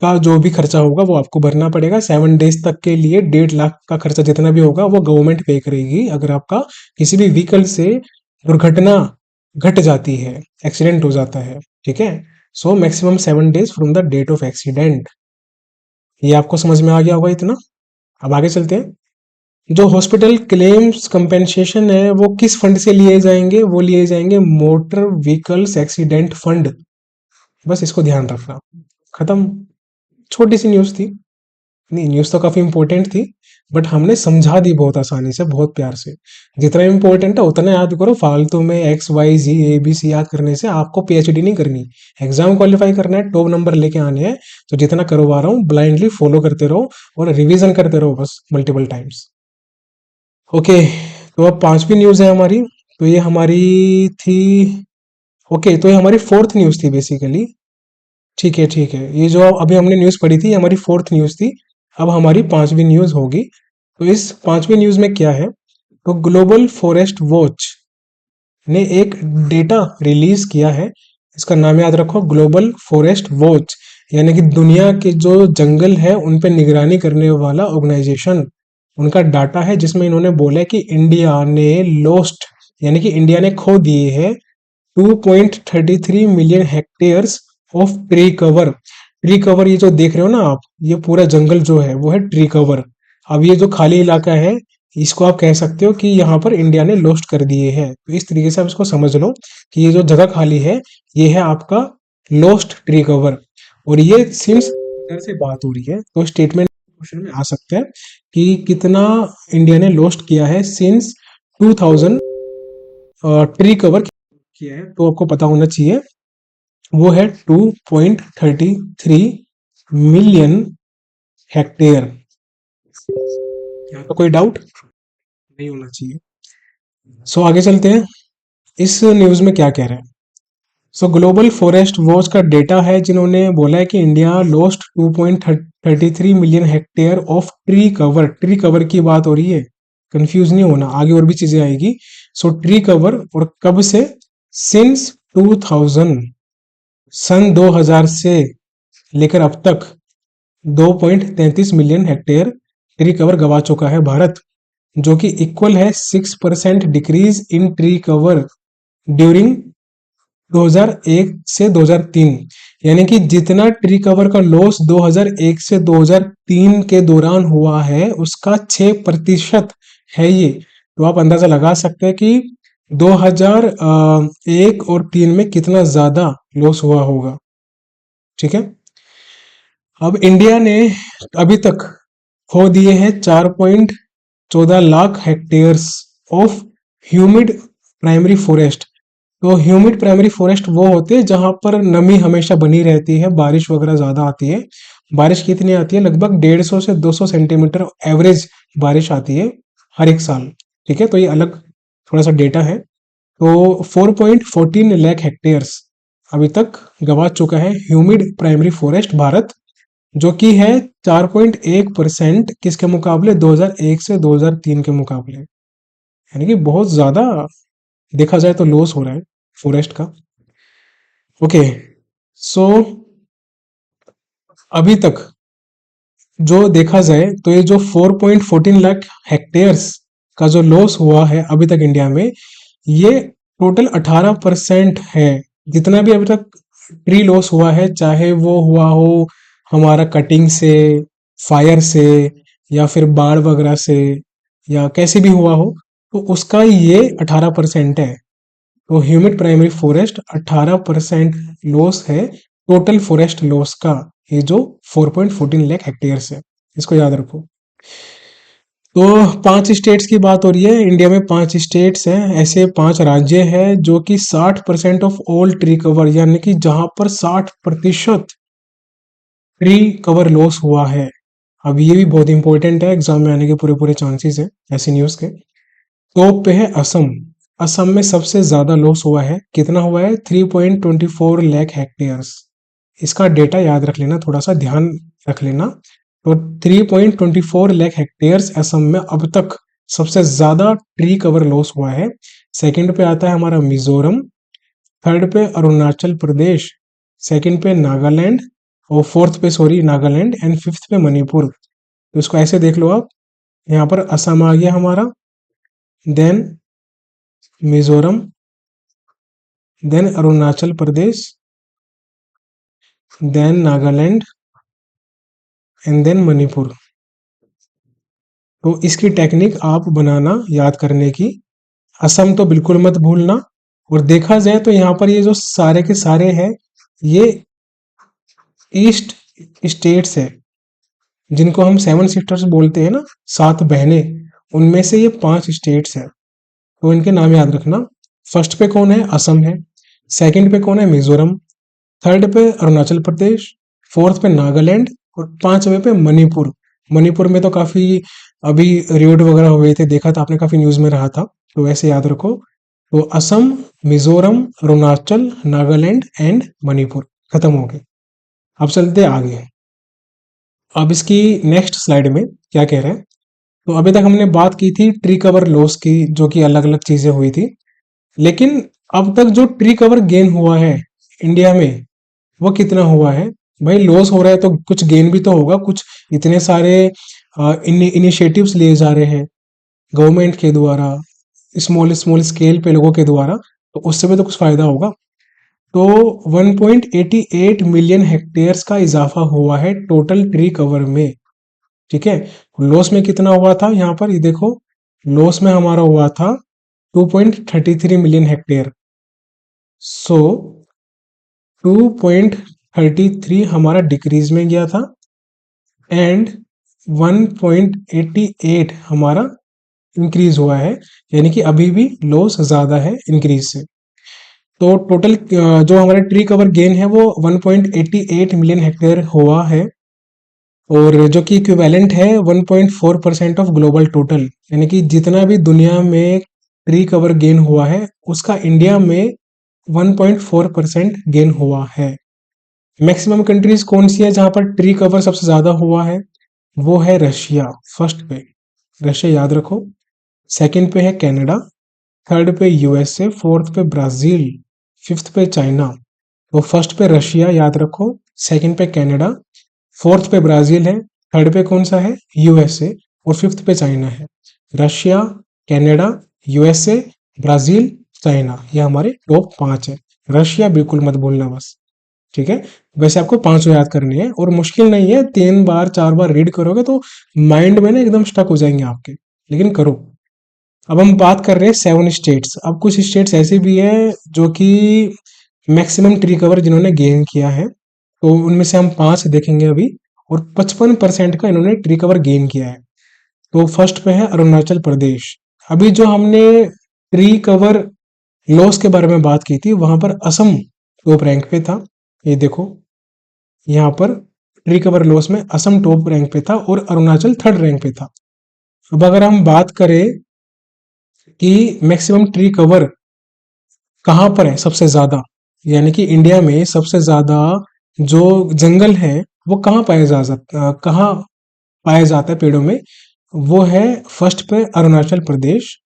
का जो भी खर्चा होगा वो आपको भरना पड़ेगा। 7 डेज तक के लिए 1.5 लाख का खर्चा जितना भी होगा वो गवर्नमेंट पे करेगी, अगर आपका किसी भी व्हीकल से दुर्घटना घट जाती है, एक्सीडेंट हो जाता है। ठीक है, so maximum 7 days from the date of accident. ये आपको समझ में आ गया होगा इतना। अब आगे चलते हैं। जो हॉस्पिटल क्लेम्स कंपेंसेशन है वो किस फंड से लिए जाएंगे? वो लिए जाएंगे मोटर व्हीकल्स एक्सीडेंट फंड। बस इसको ध्यान रखना। खत्म। छोटी सी न्यूज़ थी। नहीं, न्यूज़ तो काफ़ी इंपॉर्टेंट थी, बट हमने समझा दी बहुत आसानी से, बहुत प्यार से। जितना इंपॉर्टेंट है उतना याद करो, फालतू में X Y Z A B C याद करने से आपको पीएचडी नहीं करनी। एग्जाम क्वालिफाई करना है, टॉप नंबर लेके आने हैं। तो जितना करवा रहा हूँ ब्लाइंडली फॉलो करते रहो और रिवीजन करते रहो बस मल्टीपल टाइम्स। ओके, तो अब पांचवी न्यूज़ है हमारी। तो ये हमारी थी। ओके, तो ये हमारी फोर्थ न्यूज़ थी बेसिकली। ठीक है ठीक है, ये जो अभी हमने न्यूज़ पढ़ी थी ये हमारी फोर्थ न्यूज़ थी। अब हमारी पांचवी न्यूज़ होगी। तो इस पांचवी न्यूज़ में क्या है? तो ग्लोबल फॉरेस्ट वॉच ने एक डेटा रिलीज किया है। इसका नाम याद रखो, ग्लोबल फॉरेस्ट वॉच, यानी कि दुनिया के जो जंगल है उन पे निगरानी करने वाला ऑर्गेनाइजेशन। उनका डाटा है जिसमें इन्होंने बोला है कि इंडिया ने लॉस्ट, यानी कि इंडिया ने खो दिए हैं 2.33 million hectares of tree cover. Tree cover ये जो देख रहे हो ना आप, ये पूरा जंगल जो है वो है ट्री कवर। अब ये जो खाली इलाका है, इसको आप कह सकते हो कि यहाँ पर इंडिया ने लॉस्ट कर दिए हैं। तो इस तरीके से आप इसको समझ लो कि ये जो जगह खाली है ये है आपका लॉस्ट ट्री कवर। और ये सिंस इधर से बात हो रही है तो स्टेटमेंट क्वेश्चन में आ सकता है कि कितना इंडिया ने लॉस्ट किया है सिंस 2000 ट्री कवर किया है। तो आपको पता होना चाहिए वो है 2.33 मिलियन हेक्टेयर। यहाँ पे कोई डाउट नहीं होना चाहिए। सो आगे चलते हैं। इस न्यूज में क्या कह रहे हैं? सो ग्लोबल फॉरेस्ट वॉच का डेटा है जिन्होंने बोला है कि India lost 2.33 million hectare of tree cover. Tree cover की बात हो रही है, कंफ्यूज नहीं होना, आगे और भी चीजें आएगी। सो ट्री कवर, और कब से? सिंस 2000, सन 2000 से लेकर अब तक 2.33 मिलियन हेक्टेयर ट्री कवर गवा चुका है भारत, जो कि इक्वल है 6% decrease in tree cover during 2001 से 2003। यानी कि जितना ट्री कवर का लॉस 2001 से 2003 के दौरान हुआ है उसका 6% है ये। तो आप अंदाजा लगा सकते हैं कि 2001 और 3 में कितना ज्यादा लॉस हुआ होगा। ठीक है। अब इंडिया ने अभी तक खो दिए हैं 4.14 lakh hectares of humid primary forest. तो ह्यूमिड प्राइमरी फॉरेस्ट वो होते हैं जहां पर नमी हमेशा बनी रहती है, बारिश वगैरह ज्यादा आती है। बारिश कितनी आती है? लगभग 150 से 200 सेंटीमीटर एवरेज बारिश आती है हर एक साल। ठीक है, तो ये अलग थोड़ा सा डेटा है। तो 4.14 लाख हेक्टेयर्स अभी तक गवा चुका है ह्यूमिड प्राइमरी फॉरेस्ट भारत, जो कि है 4.1% किसके मुकाबले? 2001 से 2003 के मुकाबले। यानी कि बहुत ज्यादा देखा जाए तो लॉस हो रहा है फॉरेस्ट का। ओके, सो अभी तक जो देखा जाए तो ये जो 4.14 लाख हेक्टेयर्स का जो लॉस हुआ है अभी तक इंडिया में, ये टोटल 18% है। जितना भी अभी तक ट्री लॉस हुआ है, चाहे वो हुआ हो हमारा कटिंग से, फायर से, या फिर बाढ़ वगैरह से, या कैसे भी हुआ हो, तो उसका ये 18% है। तो ह्यूमिड प्राइमरी फॉरेस्ट 18% लॉस है टोटल फॉरेस्ट लॉस का, ये जो 4.14 लाख हेक्टेयर्स है, इसको याद रखो। तो 5 स्टेट्स की बात हो रही है इंडिया में। 5 स्टेट्स हैं, ऐसे 5 राज्य हैं जो कि 60% ऑफ ऑल ट्री कवर, यानी कि जहां पर 60% ट्री कवर लॉस हुआ है। अब ये भी बहुत इंपॉर्टेंट है, एग्जाम में आने के पूरे पूरे चांसेस है ऐसी न्यूज के। टॉप पे है असम। असम में सबसे ज्यादा लॉस हुआ है। कितना हुआ है? 3.24 लाख हेक्टेयर्स। इसका डेटा याद रख लेना, थोड़ा सा ध्यान रख लेना। तो 3.24 लाख हेक्टेयर्स असम में अब तक सबसे ज्यादा ट्री कवर लॉस हुआ है। सेकंड पे आता है हमारा मिजोरम, थर्ड पे अरुणाचल प्रदेश, सेकंड पे नागालैंड, और फोर्थ पे सॉरी नागालैंड, एंड फिफ्थ पे मणिपुर। तो इसको ऐसे देख लो आप, यहाँ पर असम आ गया हमारा, then Mizoram, then Arunachal Pradesh, then Nagaland, and then Manipur. तो इसकी टेक्निक आप बनाना याद करने की। असम तो बिल्कुल मत भूलना। और देखा जाए तो यहाँ पर ये जो सारे के सारे हैं, ये ईस्ट स्टेट्स है, जिनको हम सेवन सिस्टर्स बोलते हैं ना, सात बहनें, उनमें से ये पांच स्टेट्स हैं। तो इनके नाम याद रखना। फर्स्ट पे कौन है? असम है। सेकंड पे कौन है? मिजोरम। थर्ड पे अरुणाचल प्रदेश। फोर्थ पे नागालैंड। और पांचवे पे मणिपुर। मणिपुर में तो काफी अभी रेड वगैरह हुए थे, देखा था आपने, काफी न्यूज में रहा था। तो वैसे याद रखो। तो असम, मिजोरम, अरुणाचल, नागालैंड एंड मणिपुर खत्म हो गए। अब चलते हैं आगे। अब इसकी नेक्स्ट स्लाइड में क्या कह रहे हैं। तो अभी तक हमने बात की थी ट्री कवर लॉस की, जो कि अलग अलग चीजें हुई थी। लेकिन अब तक जो ट्री कवर गेन हुआ है इंडिया में, वो कितना हुआ है? भाई लॉस हो रहा है तो कुछ गेन भी तो होगा। कुछ इतने सारे इनिशिएटिव्स लिए जा रहे हैं गवर्नमेंट के द्वारा, स्मॉल स्मॉल स्केल पे लोगों के द्वारा, तो उससे भी तो कुछ फायदा होगा। तो 1.88 मिलियन हेक्टेयर्स का इजाफा हुआ है टोटल ट्री कवर में। ठीक है। लॉस में कितना हुआ था? यहाँ पर ये देखो, लॉस में हमारा हुआ था 2.33 मिलियन हेक्टेयर। सो 2.33 हमारा डिक्रीज में गया था एंड 1.88 हमारा इंक्रीज हुआ है, यानी कि अभी भी लॉस ज्यादा है इंक्रीज से। तो टोटल जो हमारा ट्री कवर गेन है वो 1.88 मिलियन हेक्टेयर हुआ है, और जो कि इक्विवेलेंट है 1.4% ऑफ ग्लोबल टोटल। यानी कि जितना भी दुनिया में ट्री कवर गेन हुआ है, उसका इंडिया में 1.4% गेन हुआ है। मैक्सिमम कंट्रीज कौन सी है जहां पर ट्री कवर सबसे ज्यादा हुआ है? वो है रशिया। फर्स्ट पे रशिया याद रखो। सेकंड पे है कनाडा। थर्ड पे यूएसए। फोर्थ पे ब्राजील। फिफ्थ पे चाइना। तो फर्स्ट पे रशिया याद रखो, सेकंड पे कनाडा, फोर्थ पे ब्राजील है, थर्ड पे कौन सा है? यूएसए, और फिफ्थ पे चाइना है। Russia, Canada, USA, Brazil, China, ये हमारे टॉप 5 है। रशिया बिल्कुल मत भूलना बस। ठीक है। वैसे आपको पांचों याद करनी है और मुश्किल नहीं है, 3 बार 4 बार रीड करोगे तो माइंड में ना एकदम स्टक हो जाएंगे आपके, लेकिन करो। अब हम बात कर रहे हैं 7 स्टेट्स। अब कुछ स्टेट्स ऐसे भी है जो कि मैक्सिमम ट्री कवर जिन्होंने गेन किया है, तो उनमें से हम 5 देखेंगे अभी। और 55% का इन्होंने ट्री कवर गेन किया है। तो फर्स्ट पे है अरुणाचल प्रदेश। अभी जो हमने ट्री कवर लॉस के बारे में बात की थी, वहां पर असम टॉप रैंक पे था। ये देखो, यहाँ पर ट्री कवर लॉस में असम टॉप रैंक पे था और अरुणाचल थर्ड रैंक पे था। अब अगर हम बात करें कि मैक्सिमम ट्री कवर कहाँ पर है सबसे ज्यादा, यानी कि इंडिया में सबसे ज्यादा जो जंगल है वो कहाँ पाया जाता है पेड़ों में, वो है फर्स्ट पे अरुणाचल प्रदेश,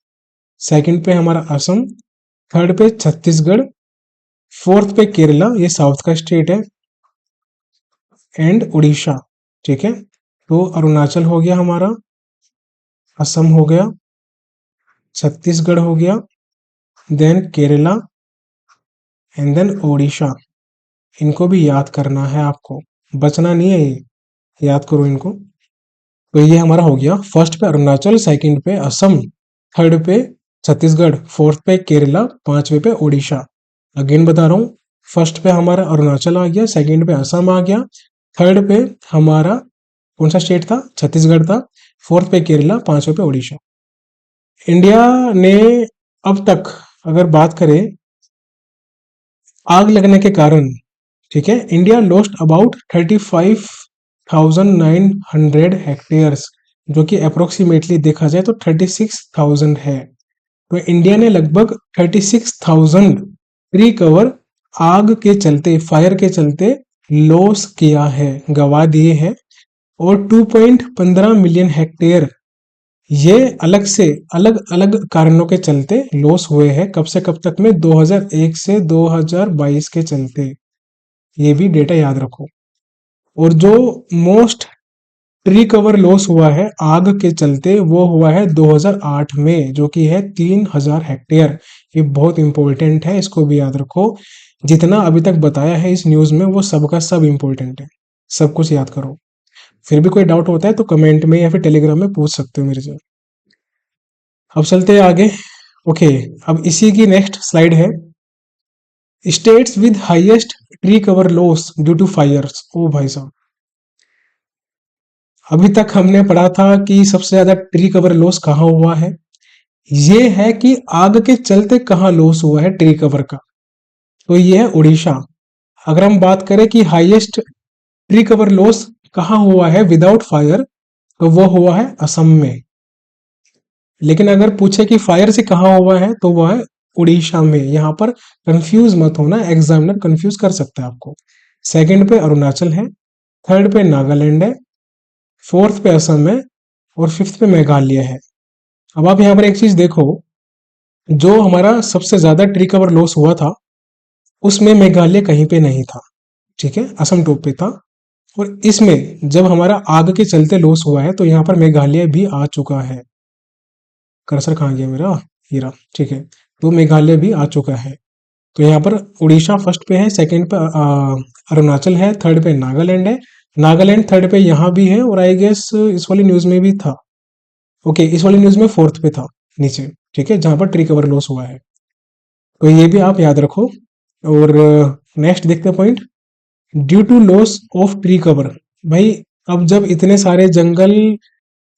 सेकंड पे हमारा असम, थर्ड पे छत्तीसगढ़, फोर्थ पे केरला, ये साउथ का स्टेट है, एंड उड़ीसा। ठीक है। तो अरुणाचल हो गया हमारा, असम हो गया, छत्तीसगढ़ हो गया, then Kerala and then Odisha. इनको भी याद करना है आपको, बचना नहीं है ये, याद करो इनको। तो ये हमारा हो गया, फर्स्ट पे अरुणाचल, सेकंड पे असम, थर्ड पे छत्तीसगढ़, फोर्थ पे केरला, पांचवे पे ओडिशा। अगेन बता रहा हूँ, फर्स्ट पे हमारा अरुणाचल आ गया, सेकंड पे असम आ गया, थर्ड पे हमारा कौन सा स्टेट था? छत्तीसगढ़ था, फोर्थ पे केरला, पांचवे पे ओडिशा। इंडिया ने अब तक अगर बात करें आग लगने के कारण, ठीक है, इंडिया लॉस्ट अबाउट 35,900 हेक्टेयर्स, जो कि अप्रोक्सीमेटली देखा जाए तो 36,000 है। तो इंडिया ने लगभग 36,000 ट्री कवर आग के चलते, फायर के चलते लॉस किया है, गवा दिए हैं। और 2.15 मिलियन हेक्टेयर ये अलग से अलग अलग कारणों के चलते लॉस हुए हैं। कब से कब तक में? 2001 से 2022 के चलते। ये भी डेटा याद रखो। और जो मोस्ट ट्री कवर लॉस हुआ है आग के चलते, वो हुआ है 2008 में, जो कि है 3000 हेक्टेयर। ये बहुत इंपॉर्टेंट है, इसको भी याद रखो। जितना अभी तक बताया है इस न्यूज में, वो सबका सब इंपॉर्टेंट है, सब कुछ याद करो। फिर भी कोई डाउट होता है तो कमेंट में या फिर टेलीग्राम में पूछ सकते हो मेरे से। अब चलते हैं आगे। ओके, अब इसी की नेक्स्ट स्लाइड है states with highest tree cover loss due to fires. ओ भाई साहब, अभी तक हमने पढ़ा था कि सबसे ज्यादा ट्री कवर लॉस कहाँ हुआ है। ये है कि आग के चलते कहाँ लॉस हुआ है ट्री कवर का, तो ये है उड़ीसा। अगर हम बात करें कि हाईएस्ट ट्री कवर लॉस कहाँ हुआ है विदाउट फायर, तो वो हुआ है असम में। लेकिन अगर पूछे कि फायर से कहाँ हुआ है तो वो है उड़ीसा में। यहाँ पर कंफ्यूज मत होना, एग्जामिनर कंफ्यूज कर सकता है आपको। सेकंड पे अरुणाचल है, थर्ड पे नागालैंड है, फोर्थ पे असम है और फिफ्थ पे मेघालय है। अब आप यहाँ पर एक चीज देखो, जो हमारा सबसे ज्यादा ट्री कवर लॉस हुआ था उसमें मेघालय कहीं पे नहीं था, ठीक है, असम टॉप पे था। और इसमें जब हमारा आग के चलते लॉस हुआ है तो यहाँ पर मेघालय भी आ चुका है। कर्सर कहाँ गया मेरा, हीरा, ठीक है, तो मेघालय भी आ चुका है। तो यहाँ पर उड़ीसा फर्स्ट पे है, सेकंड पे अरुणाचल है, थर्ड पे नागालैंड है। नागालैंड थर्ड पे यहाँ भी है और आई गेस इस वाली न्यूज में भी था। ओके, इस वाली न्यूज में फोर्थ पे था नीचे, ठीक है, जहां पर ट्री कवर लॉस हुआ है। तो ये भी आप याद रखो। और नेक्स्ट देखते हैं point, due to loss of tree cover. भाई, अब जब इतने सारे जंगल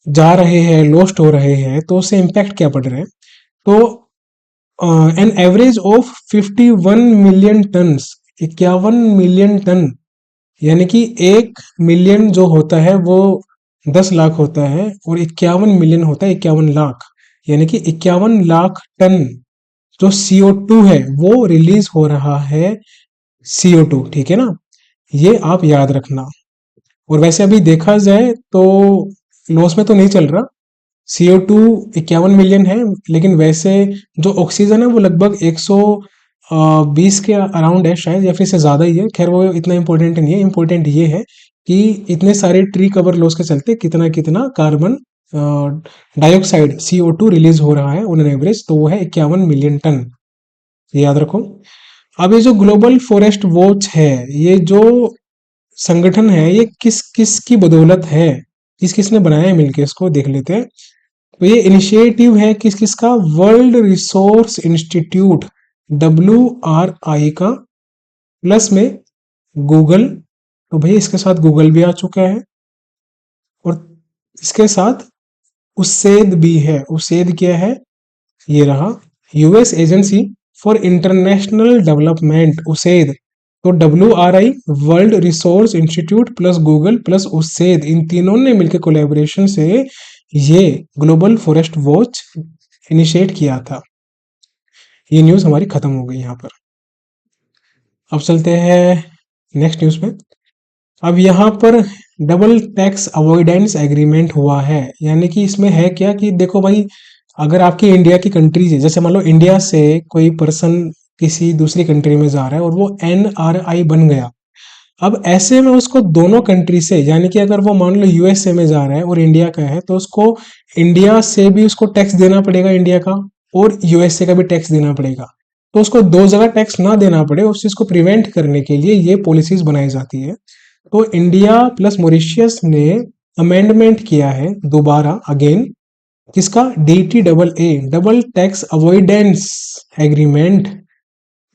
जा रहे हैं, लॉस्ट हो रहे हैं, तो उससे इम्पैक्ट क्या पड़ रहा है। तो an average of 51 million ton, 51 million ton, यानी कि 1 मिलियन जो होता है वो 10 लाख होता है और 51 मिलियन होता है 51 लाख, यानी कि 51 लाख टन जो CO2 है वो रिलीज हो रहा है, CO2, ठीक है ना, ये आप याद रखना। और वैसे अभी देखा जाए तो लॉस में तो नहीं चल रहा, CO2 51 मिलियन है, लेकिन वैसे जो ऑक्सीजन है वो लगभग 120 के अराउंड है शायद, या फिर से ज्यादा ही है। खैर वो इतना इंपॉर्टेंट नहीं है, इंपॉर्टेंट ये है कि इतने सारे ट्री कवर लॉस के चलते कितना कितना कार्बन डाइऑक्साइड CO2 रिलीज हो रहा है ऑन एन एवरेज, तो वो है 51 मिलियन टन, ये याद रखो। अब ये जो ग्लोबल फॉरेस्ट वॉच है, ये जो संगठन है, ये किस किस की बदौलत है, किस किस ने बनाया है मिलके, इसको देख लेते हैं। तो ये इनिशिएटिव है किस किस का, वर्ल्ड रिसोर्स इंस्टीट्यूट WRI का, प्लस में गूगल, तो भैया इसके साथ गूगल भी आ चुका है, और इसके साथ उसेद भी है। उसेद क्या है, ये रहा, US agency for international development, USAID. तो WRI, world resource institute plus Google plus USAID, इन तीनों ने मिलकर कोलैबोरेशन से ये ग्लोबल फॉरेस्ट वॉच इनिशिएट किया था। ये न्यूज हमारी खत्म हो गई यहाँ पर। अब चलते हैं नेक्स्ट न्यूज में। अब यहाँ पर डबल टैक्स अवॉइडेंस एग्रीमेंट हुआ है, यानी कि इसमें है क्या कि देखो भाई, अगर आपकी इंडिया की कंट्री है, जैसे मान लो इंडिया से कोई पर्सन किसी दूसरी कंट्री में जा रहा है और वो NRI बन गया, अब ऐसे में उसको दोनों कंट्री से, यानी कि अगर वो मान लो USA में जा रहा है और इंडिया का है, तो उसको इंडिया से भी उसको टैक्स देना पड़ेगा इंडिया का, और USA का भी टैक्स देना पड़ेगा। तो उसको दो जगह टैक्स ना देना पड़े, उस चीज को प्रिवेंट करने के लिए ये पॉलिसीज बनाई जाती है। तो इंडिया प्लस मॉरिशियस ने अमेंडमेंट किया है दोबारा अगेन, किसका, DTAA, double tax avoidance agreement,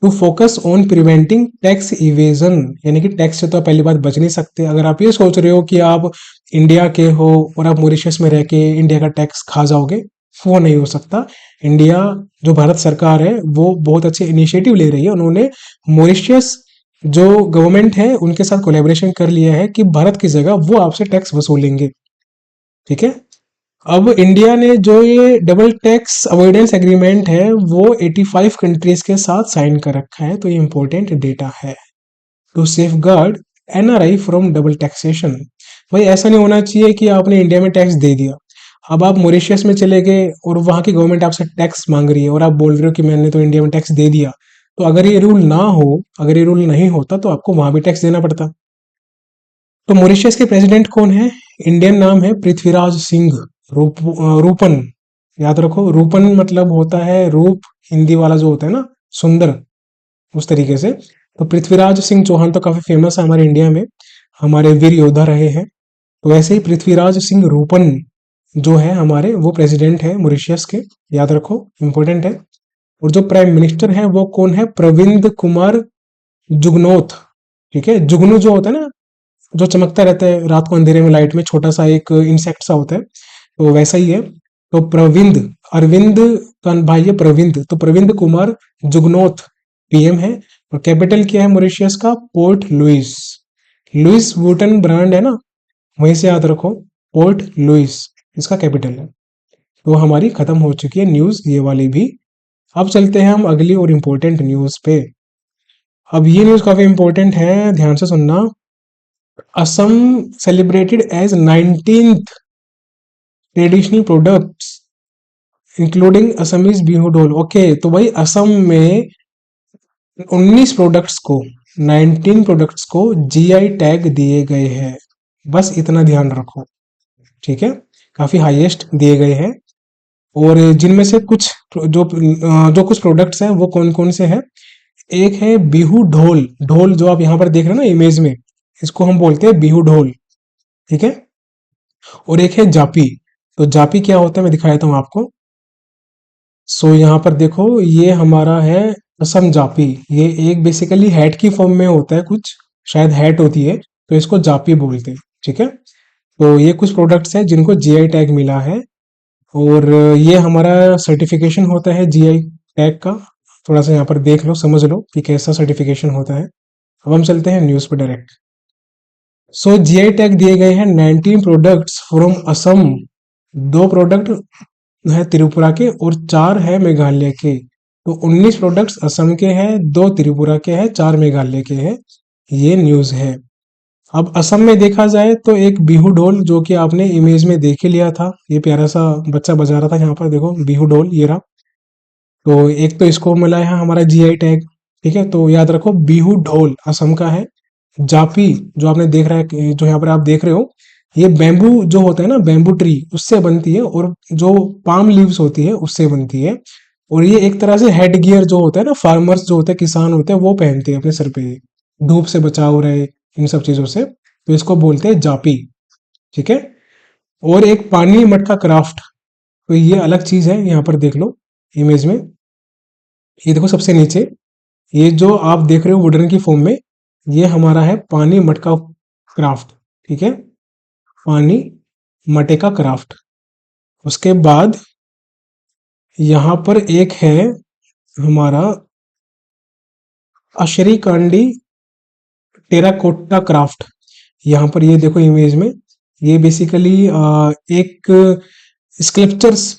to focus on preventing tax evasion. यानी कि टैक्स से तो आप पहली बात बच नहीं सकते। अगर आप ये सोच रहे हो कि आप इंडिया के हो और आप मॉरिशस में रह के इंडिया का टैक्स खा जाओगे, वो नहीं हो सकता। इंडिया, जो भारत सरकार है, वो बहुत अच्छे इनिशिएटिव ले रही है। उन्होंने मॉरिशस जो गवर्नमेंट है उनके साथ कोलैबोरेशन कर लिया है कि भारत की जगह वो आपसे टैक्स वसूलेंगे, ठीक है। अब इंडिया ने जो ये डबल टैक्स अवॉइडेंस एग्रीमेंट है वो 85 कंट्रीज के साथ साइन कर रखा है, तो ये इंपॉर्टेंट डेटा है to safeguard NRI from double taxation. भाई ऐसा नहीं होना चाहिए कि आपने इंडिया में टैक्स दे दिया, अब आप मॉरिशस में चले गए और वहां की गवर्नमेंट आपसे टैक्स मांग रही है और आप बोल रहे हो कि मैंने तो इंडिया में टैक्स दे दिया। तो अगर ये रूल ना हो, अगर ये रूल नहीं होता तो आपको वहां भी टैक्स देना पड़ता। तो मॉरिशस के प्रेसिडेंट कौन है, इंडियन नाम है पृथ्वीराज सिंह रूपन, याद रखो। रूपन मतलब होता है रूप, हिंदी वाला जो होता है ना, सुंदर, उस तरीके से। तो पृथ्वीराज सिंह चौहान तो काफी फेमस है हमारे इंडिया में, हमारे वीर योद्धा रहे हैं। तो वैसे ही पृथ्वीराज सिंह रूपन जो है हमारे, वो प्रेसिडेंट है मॉरिशस के, याद रखो, इंपॉर्टेंट है। और जो प्राइम मिनिस्टर है वो कौन है? प्रविंद कुमार जुगनौथ। ठीक है, जुगनू जो होता है ना, जो चमकता रहता है रात को अंधेरे में लाइट में, छोटा सा एक इंसेक्ट सा होता है, तो वैसा ही है। तो प्रविंद, अरविंद का भाई है प्रविंद, तो प्रविंद कुमार जुगनौथ पीएम है। और कैपिटल क्या है मॉरिशस का? Port Louis. Louis Vuitton brand है ना, वहीं से याद रखो, पोर्ट लुइस इसका कैपिटल है। तो हमारी खत्म हो चुकी है न्यूज ये वाली भी। अब चलते हैं हम अगली और इम्पोर्टेंट न्यूज पे। अब ये न्यूज काफी इंपॉर्टेंट है, ध्यान से सुनना। Assam celebrated as 19th traditional products including Assamese Bihu dhol. Okay, तो भाई असम में 19 प्रोडक्ट्स को, 19 प्रोडक्ट्स को जीआई टैग दिए गए हैं। बस इतना ध्यान रखो, ठीक है, काफी हाईएस्ट दिए गए हैं। और जिनमें से कुछ जो कुछ प्रोडक्ट्स हैं वो कौन कौन से हैं? एक है बिहू ढोल, ढोल जो आप यहाँ पर देख रहे हैं ना इमेज में, इसको हम बोलते हैं बिहू ढोल, ठीक है। और एक है जापी। तो जापी क्या होता है मैं दिखा देता हूँ आपको। सो यहाँ पर देखो, ये हमारा है असम जापी। ये एक बेसिकली हैट की फॉर्म में होता है कुछ, शायद हैट होती है, तो इसको जापी बोलते हैं, ठीक है। तो ये कुछ प्रोडक्ट्स हैं जिनको जीआई टैग मिला है। और ये हमारा सर्टिफिकेशन होता है जीआई टैग का। थोड़ा सा यहाँ पर देख लो, समझ लो कि कैसा सर्टिफिकेशन होता है। अब हम चलते हैं न्यूज़ पे डायरेक्ट। सो जीआई टैग दिए गए हैं 19 प्रोडक्ट्स फ्रॉम असम। दो प्रोडक्ट है त्रिपुरा के और चार है मेघालय के। तो 19 प्रोडक्ट्स असम के हैं, दो त्रिपुरा के हैं, चार मेघालय के हैं। ये न्यूज़ है। अब असम में देखा जाए तो एक बिहू ढोल, जो कि आपने इमेज में देख ही लिया था, ये प्यारा सा बच्चा बजा रहा था, यहाँ पर देखो बिहू ढोल ये रहा। तो एक तो इसको मिला है हमारा जीआई टैग, ठीक है। तो याद रखो बिहू ढोल असम का है। जापी जो आपने देख रहा है, जो यहाँ पर आप देख रहे हो, ये बैम्बू जो होता है ना, बैम्बू ट्री, उससे बनती है। और जो पाम लीव्स होती है उससे बनती है। और ये एक तरह से हेड गियर जो होता है ना, फार्मर्स जो होते हैं, किसान होते हैं, वो पहनते हैं अपने सर पे, धूप से बचाव रहे इन सब चीजों से। तो इसको बोलते हैं जापी, ठीक है। और एक पानी मटका क्राफ्ट, तो ये अलग चीज है, यहाँ पर देख लो इमेज में। ये देखो सबसे नीचे, ये जो आप देख रहे हो वुडन की फॉर्म में, ये हमारा है पानी मटका क्राफ्ट, ठीक है, पानी मटे का क्राफ्ट। उसके बाद यहाँ पर एक है हमारा अशरी कांडी टेराकोटा क्राफ्ट। यहाँ पर ये देखो इमेज में, ये बेसिकली एक स्कल्पचर्स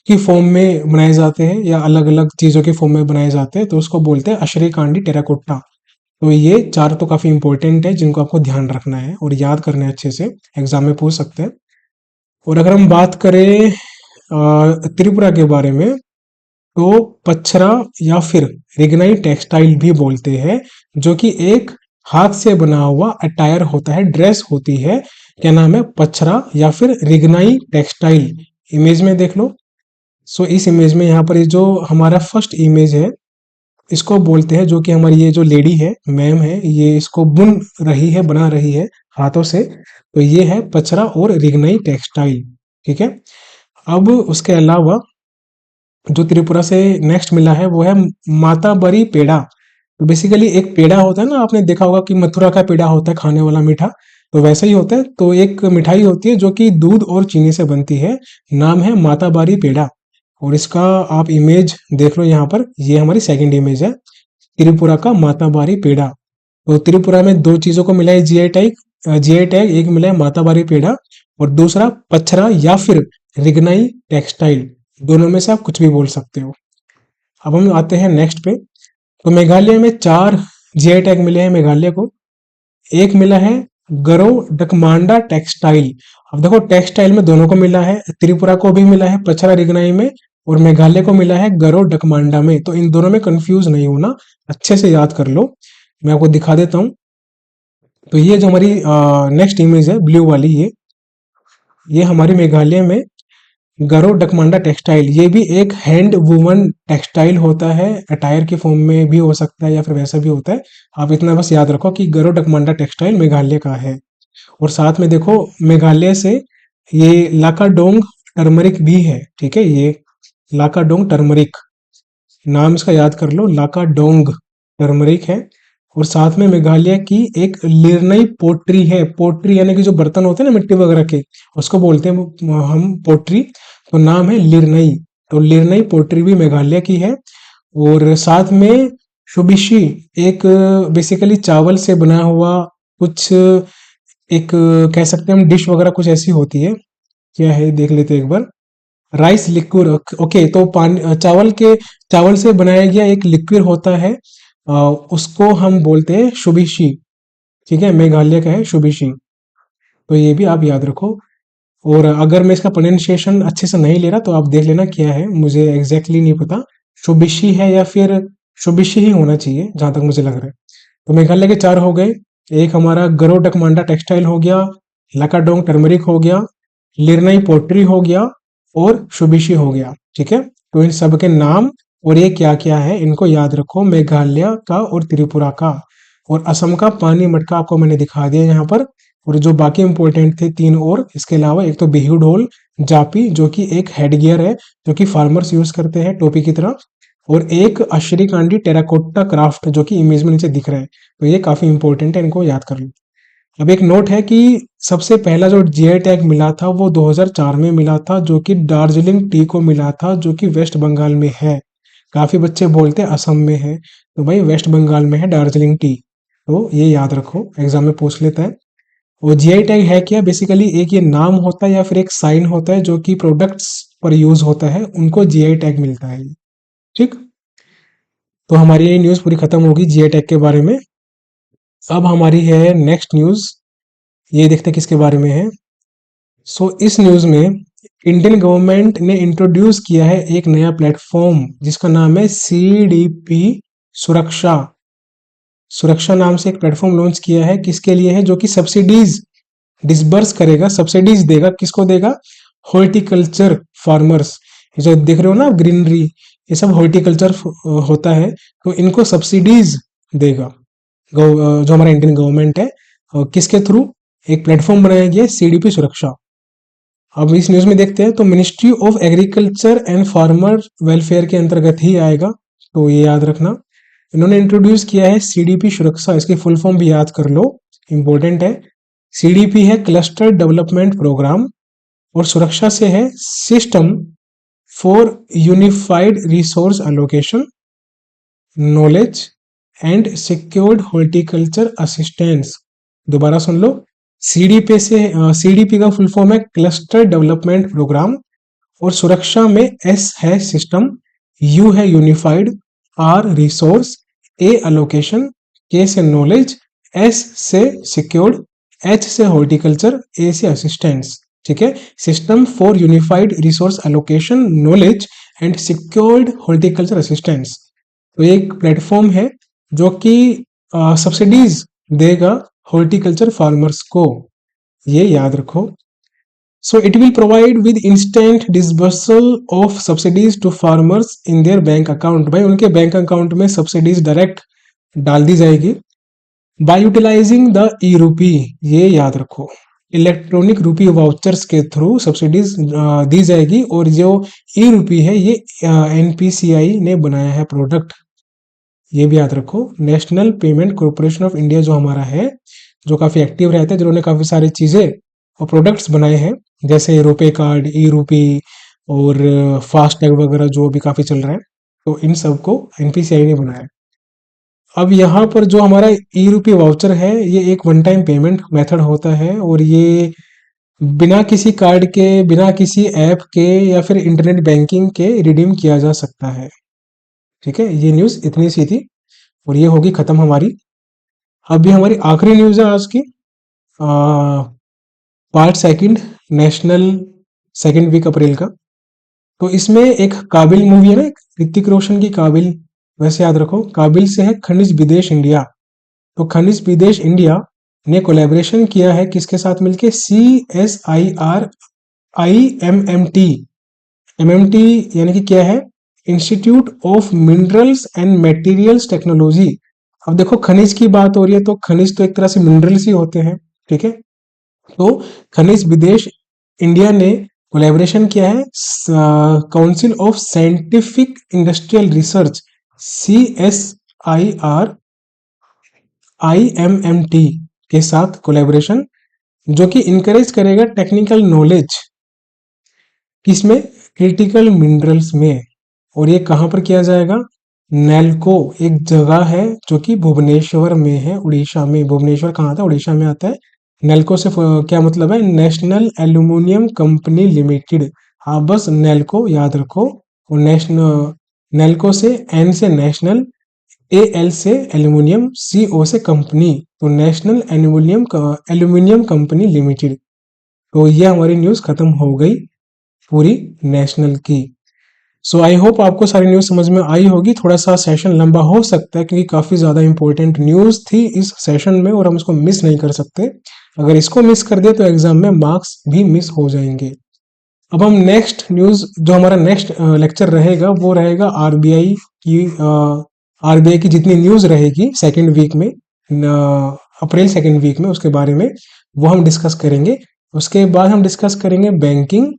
की फॉर्म में बनाए जाते हैं, या अलग अलग चीजों की फॉर्म में बनाए जाते हैं, तो उसको बोलते हैं अशरी कांडी टेराकोटा। तो ये चार तो काफी इंपॉर्टेंट है, जिनको आपको ध्यान रखना है और याद करना है अच्छे से, एग्जाम में पूछ सकते हैं। और अगर हम बात करें त्रिपुरा के बारे में, तो पचरा या फिर रिगनाई टेक्सटाइल भी बोलते हैं, जो कि एक हाथ से बना हुआ अटायर होता है, ड्रेस होती है। क्या नाम है? पचरा या फिर रिगनाई टेक्सटाइल। इमेज में देख लो। सो इस इमेज में यहाँ पर ये जो हमारा फर्स्ट इमेज है, इसको बोलते हैं, जो कि हमारी ये जो लेडी है, मैम है, ये इसको बुन रही है, बना रही है हाथों से। तो ये है पचरा और रिगनाई टेक्सटाइल, ठीक है। अब उसके अलावा जो त्रिपुरा से नेक्स्ट मिला है वो है माता बरी पेड़ा। तो बेसिकली एक पेड़ा होता है ना, आपने देखा होगा कि मथुरा का पेड़ा होता है खाने वाला मीठा, तो वैसा ही होता है। तो एक मिठाई होती है जो कि दूध और चीनी से बनती है, नाम है माता बारी पेड़ा। और इसका आप इमेज देख लो यहाँ पर, ये हमारी सेकंड इमेज है, त्रिपुरा का माता बारी पेड़ा। तो त्रिपुरा में दो चीजों को मिला है जीआई टैग, जीआई टैग एक मिला है माता बारी पेड़ा, और दूसरा पचरा या फिर रिगनाई टेक्सटाइल। दोनों में से आप कुछ भी बोल सकते हो। अब हम आते हैं नेक्स्ट पे। तो मेघालय में चार जीआई टैग मिले हैं मेघालय को। एक मिला है गरो डकमांडा टेक्सटाइल। अब देखो टेक्सटाइल में दोनों को मिला है, त्रिपुरा को भी मिला है पचरा रिगनाई में, और मेघालय को मिला है गरो डकमांडा में। तो इन दोनों में कंफ्यूज नहीं होना, अच्छे से याद कर लो। मैं आपको दिखा देता हूँ। तो ये जो हमारी नेक्स्ट इमेज है ब्लू वाली, ये हमारी मेघालय में गरो डकमांडा टेक्सटाइल। ये भी एक हैंड वूवन टेक्सटाइल होता है, अटायर की फॉर्म में भी हो सकता है या फिर वैसा भी होता है। आप इतना बस याद रखो कि गरो डकमांडा टेक्सटाइल मेघालय का है। और साथ में देखो मेघालय से ये लाकाडोंग टर्मरिक भी है, ठीक है, ये लाकाडोंग टर्मरिक, नाम इसका याद कर लो, लाकाडोंग टर्मरिक है। और साथ में मेघालय की एक लिरनई पोट्री है, पोट्री यानी कि जो बर्तन होते हैं ना मिट्टी वगैरह के, उसको बोलते हैं हम पोट्री, तो नाम है लिरनई। तो लिरनई पोट्री भी मेघालय की है। और साथ में शुबिशी, एक बेसिकली चावल से बना हुआ कुछ, एक कह सकते हैं हम डिश वगैरह कुछ ऐसी होती है, क्या है देख लेते हैं एक बार। राइस लिक्विड, ओके, तो पानी चावल से बनाया गया एक लिक्विड होता है, उसको हम बोलते हैं शुबिशी, ठीक है, मेघालय का है शुबिशी। तो ये भी आप याद रखो। और अगर मैं इसका प्रोनाउंसिएशन अच्छे से नहीं ले रहा तो आप देख लेना क्या है, मुझे एग्जैक्टली नहीं पता, शुबिशी है या फिर शुबिशी ही होना चाहिए जहां तक मुझे लग रहा है। तो मेघालय के 4 हो गए। एक हमारा गरो डकमांडा टेक्सटाइल हो गया, लाकाडोंग टर्मरिक हो गया, लिरनई पोट्री हो गया और शुबिशी हो गया, ठीक है। तो इन सब के नाम और ये क्या क्या है इनको याद रखो, मेघालय का और त्रिपुरा का। और असम का पानी मटका आपको मैंने दिखा दिया यहाँ पर। और जो बाकी इंपॉर्टेंट थे 3 और इसके अलावा, एक तो बिहू ढोल, जापी जो कि एक हेड गियर है जो कि फार्मर्स यूज करते हैं टोपी की तरह, और एक अश्रीकांडी टेराकोटा क्राफ्ट जो कि इमेज में नीचे दिख रहा है। तो ये काफी इंपॉर्टेंट है, इनको याद कर लो। अब एक नोट है कि सबसे पहला जो जीआई टैग मिला था वो 2004 में मिला था, जो कि दार्जिलिंग टी को मिला था, जो कि वेस्ट बंगाल में है। काफी बच्चे बोलते हैं असम में है, तो भाई वेस्ट बंगाल में है दार्जिलिंग टी। तो ये याद रखो, एग्जाम में पूछ लेता है। और जीआई टैग है क्या, बेसिकली एक ये नाम होता है या फिर एक साइन होता है जो कि प्रोडक्ट्स पर यूज होता है, उनको जीआई टैग मिलता है, ठीक। तो हमारी ये न्यूज पूरी खत्म होगी जीआई टैग के बारे में। अब हमारी है नेक्स्ट न्यूज, ये देखते हैं किसके बारे में है। इस न्यूज में इंडियन गवर्नमेंट ने इंट्रोड्यूस किया है एक नया प्लेटफॉर्म जिसका नाम है सीडीपी सुरक्षा। सुरक्षा नाम से एक प्लेटफॉर्म लॉन्च किया है, किसके लिए है, जो कि सब्सिडीज डिसबर्स करेगा, सब्सिडीज देगा, किसको देगा, हॉर्टिकल्चर फार्मर्स। ये जो देख रहे हो ना ग्रीनरी, ये सब हॉर्टिकल्चर होता है, तो इनको सब्सिडीज देगा जो हमारा इंडियन गवर्नमेंट है। किसके थ्रू, एक प्लेटफॉर्म बनाया गया है सीडीपी सुरक्षा। अब इस न्यूज में देखते हैं, तो ministry of agriculture and farmer welfare के अंतर्गत ही आएगा, तो ये याद रखना। इन्होंने इंट्रोड्यूस किया है सीडीपी सुरक्षा, इसकी फुल फॉर्म भी याद कर लो, इंपॉर्टेंट है। सीडीपी है क्लस्टर डेवलपमेंट प्रोग्राम, और सुरक्षा से है system for unified resource allocation, knowledge and secured horticulture assistance. दोबारा सुन लो, सीडीपी का फुल फॉर्म है क्लस्टर डेवलपमेंट प्रोग्राम, और सुरक्षा में एस है सिस्टम, यू है unified, R resource, A allocation, K से नॉलेज, एस से सिक्योर्ड, एच से हॉर्टिकल्चर, ए से असिस्टेंस, ठीक है। System for unified resource allocation, knowledge and secured horticulture assistance. तो एक प्लेटफॉर्म है जो कि सब्सिडीज देगा हॉर्टिकल्चर फार्मर्स को, ये याद रखो। So it will provide with instant disbursal of subsidies to farmers in their bank account। भाई उनके बैंक अकाउंट में सब्सिडीज डायरेक्ट डाल दी जाएगी। बाय यूटिलाइजिंग द ई रूपी, ये याद रखो, इलेक्ट्रॉनिक रूपी वाउचर्स के थ्रू सब्सिडीज दी जाएगी। और जो ई रूपी है ये एनपीसीआई ने बनाया है प्रोडक्ट, ये भी याद रखो। National payment corporation of India जो हमारा है, जो काफी एक्टिव रहता है, जिन्होंने काफी सारी चीजें और प्रोडक्ट्स बनाए हैं, जैसे रुपे कार्ड, ई रूपी और फास्ट टैग वगैरह जो अभी काफी चल रहा है, तो इन सब को एनपीसीआई ने बनाया है। अब यहाँ पर जो हमारा ई रूपी वाउचर है, ये एक वन टाइम पेमेंट मेथड होता है, और ये बिना किसी कार्ड के, बिना किसी ऐप के या फिर इंटरनेट बैंकिंग के रिडीम किया जा सकता है, ठीक है। ये न्यूज इतनी सी थी और ये होगी खत्म हमारी। अभी हमारी आखिरी न्यूज है आज की, part second, national second week April का। तो इसमें एक काबिल मूवी है ना, ऋतिक रोशन की काबिल, वैसे याद रखो, काबिल से है खनिज विदेश इंडिया। तो खनिज विदेश इंडिया ने कोलैबोरेशन किया है किसके साथ मिलके, CSIR MMT यानी कि क्या है, institute of minerals and materials technology. अब देखो खनिज की बात हो रही है, तो खनिज तो एक तरह से मिनरल्स ही होते हैं, ठीक है। तो खनिज विदेश इंडिया ने कोलैबोरेशन किया है council of scientific industrial research CSIR IMMT के साथ कोलैबोरेशन, जो कि इनकरेज करेगा टेक्निकल नॉलेज किसमें, क्रिटिकल मिनरल्स में। और ये कहाँ पर किया जाएगा, नेल्को एक जगह है जो कि भुवनेश्वर में है, उड़ीसा में। भुवनेश्वर कहाँ आता है, उड़ीसा में आता है। नेल्को से क्या मतलब है, नेशनल एल्यूमिनियम कंपनी लिमिटेड। आप बस नेल्को याद रखो। और नेशनल, नेल्को से एन से नेशनल, AL से एल्यूमिनियम, CO से कंपनी, तो नेशनल एल्यूमिनियम कंपनी लिमिटेड। तो ये हमारी न्यूज खत्म हो गई पूरी नेशनल की। सो आई होप आपको सारी न्यूज समझ में आई होगी। थोड़ा सा सेशन लंबा हो सकता है क्योंकि काफी ज्यादा इंपॉर्टेंट न्यूज थी इस सेशन में और हम इसको मिस नहीं कर सकते। अगर इसको मिस कर दे तो एग्जाम में मार्क्स भी मिस हो जाएंगे। अब हम नेक्स्ट न्यूज, जो हमारा नेक्स्ट लेक्चर रहेगा वो रहेगा आरबीआई की जितनी न्यूज रहेगी सेकेंड वीक में, अप्रैल सेकेंड वीक में, उसके बारे में वो हम डिस्कस करेंगे। उसके बाद हम डिस्कस करेंगे बैंकिंग,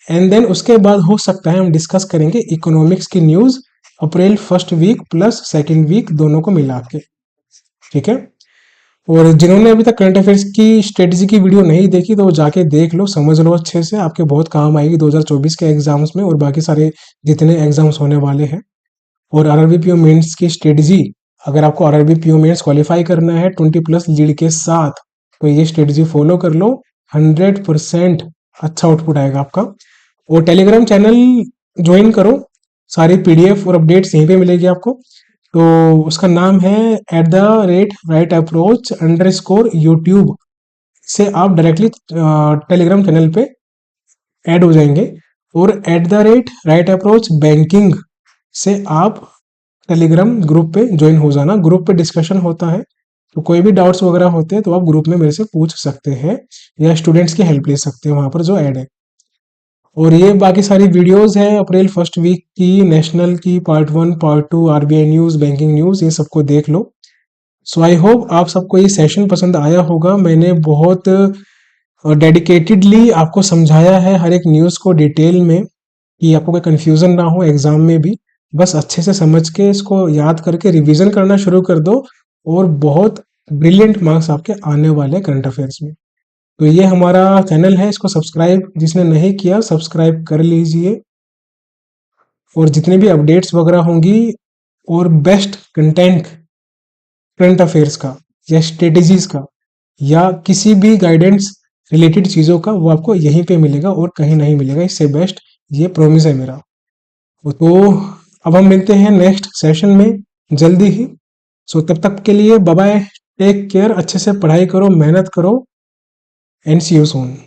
एंड देन उसके बाद हो सकता है हम डिस्कस करेंगे इकोनॉमिक्स की news April first week plus second week दोनों को मिला के। ठीक है। और जिन्होंने अभी तक करंट अफेयर्स की स्ट्रेटजी की वीडियो नहीं देखी तो वो जाके देख लो, समझ लो अच्छे से, आपके बहुत काम आएगी 2024 के एग्जाम्स में और बाकी सारे जितने एग्जाम्स होने वाले हैं। और आरआरबी पीओ मेंस की स्ट्रेटजी, अगर आपको आरआरबी पीओ मेंस क्वालिफाई करना है 20+ लीड के साथ, तो ये स्ट्रेटजी फॉलो कर लो, 100% अच्छा आउटपुट आएगा आपका। और टेलीग्राम चैनल ज्वाइन करो, सारी PDF और अपडेट्स यहीं पे मिलेगी आपको। तो उसका नाम है @RightApproach_YouTube, से आप डायरेक्टली टेलीग्राम चैनल पे ऐड हो जाएंगे। और @RightApproach_Banking से आप टेलीग्राम ग्रुप पे ज्वाइन हो जाना। ग्रुप पे डिस्कशन होता है, तो कोई भी डाउट्स वगैरह होते हैं तो आप ग्रुप में मेरे से पूछ सकते हैं या स्टूडेंट्स की हेल्प ले सकते हैं वहां पर जो ऐड है। और ये बाकी सारी वीडियोस हैं अप्रैल फर्स्ट वीक की, नेशनल की part 1 part 2, RBI news, banking news, ये सबको देख लो। सो आई होप आप सबको ये सेशन पसंद आया होगा। मैंने बहुत डेडिकेटेडली आपको समझाया है हर एक न्यूज को डिटेल में, कि आपको कोई कंफ्यूजन ना हो एग्जाम में भी। बस अच्छे से समझ के इसको याद करके रिवीजन करना शुरू कर दो और बहुत ब्रिलियंट मार्क्स आपके आने वाले करंट अफेयर्स में। तो ये हमारा चैनल है, इसको सब्सक्राइब जिसने नहीं किया सब्सक्राइब कर लीजिए। और जितने भी अपडेट्स वगैरह होंगी और बेस्ट कंटेंट करंट अफेयर्स का या स्ट्रेटेजीज का या किसी भी गाइडेंस रिलेटेड चीज़ों का, वो आपको यहीं पे मिलेगा और कहीं नहीं मिलेगा, इससे बेस्ट, ये प्रॉमिस है मेरा। तो अब हम मिलते हैं नेक्स्ट सेशन में जल्दी ही। सो तब तक के लिए बाय बाय, टेक केयर, अच्छे से पढ़ाई करो, मेहनत करो, एंड सी यू सून।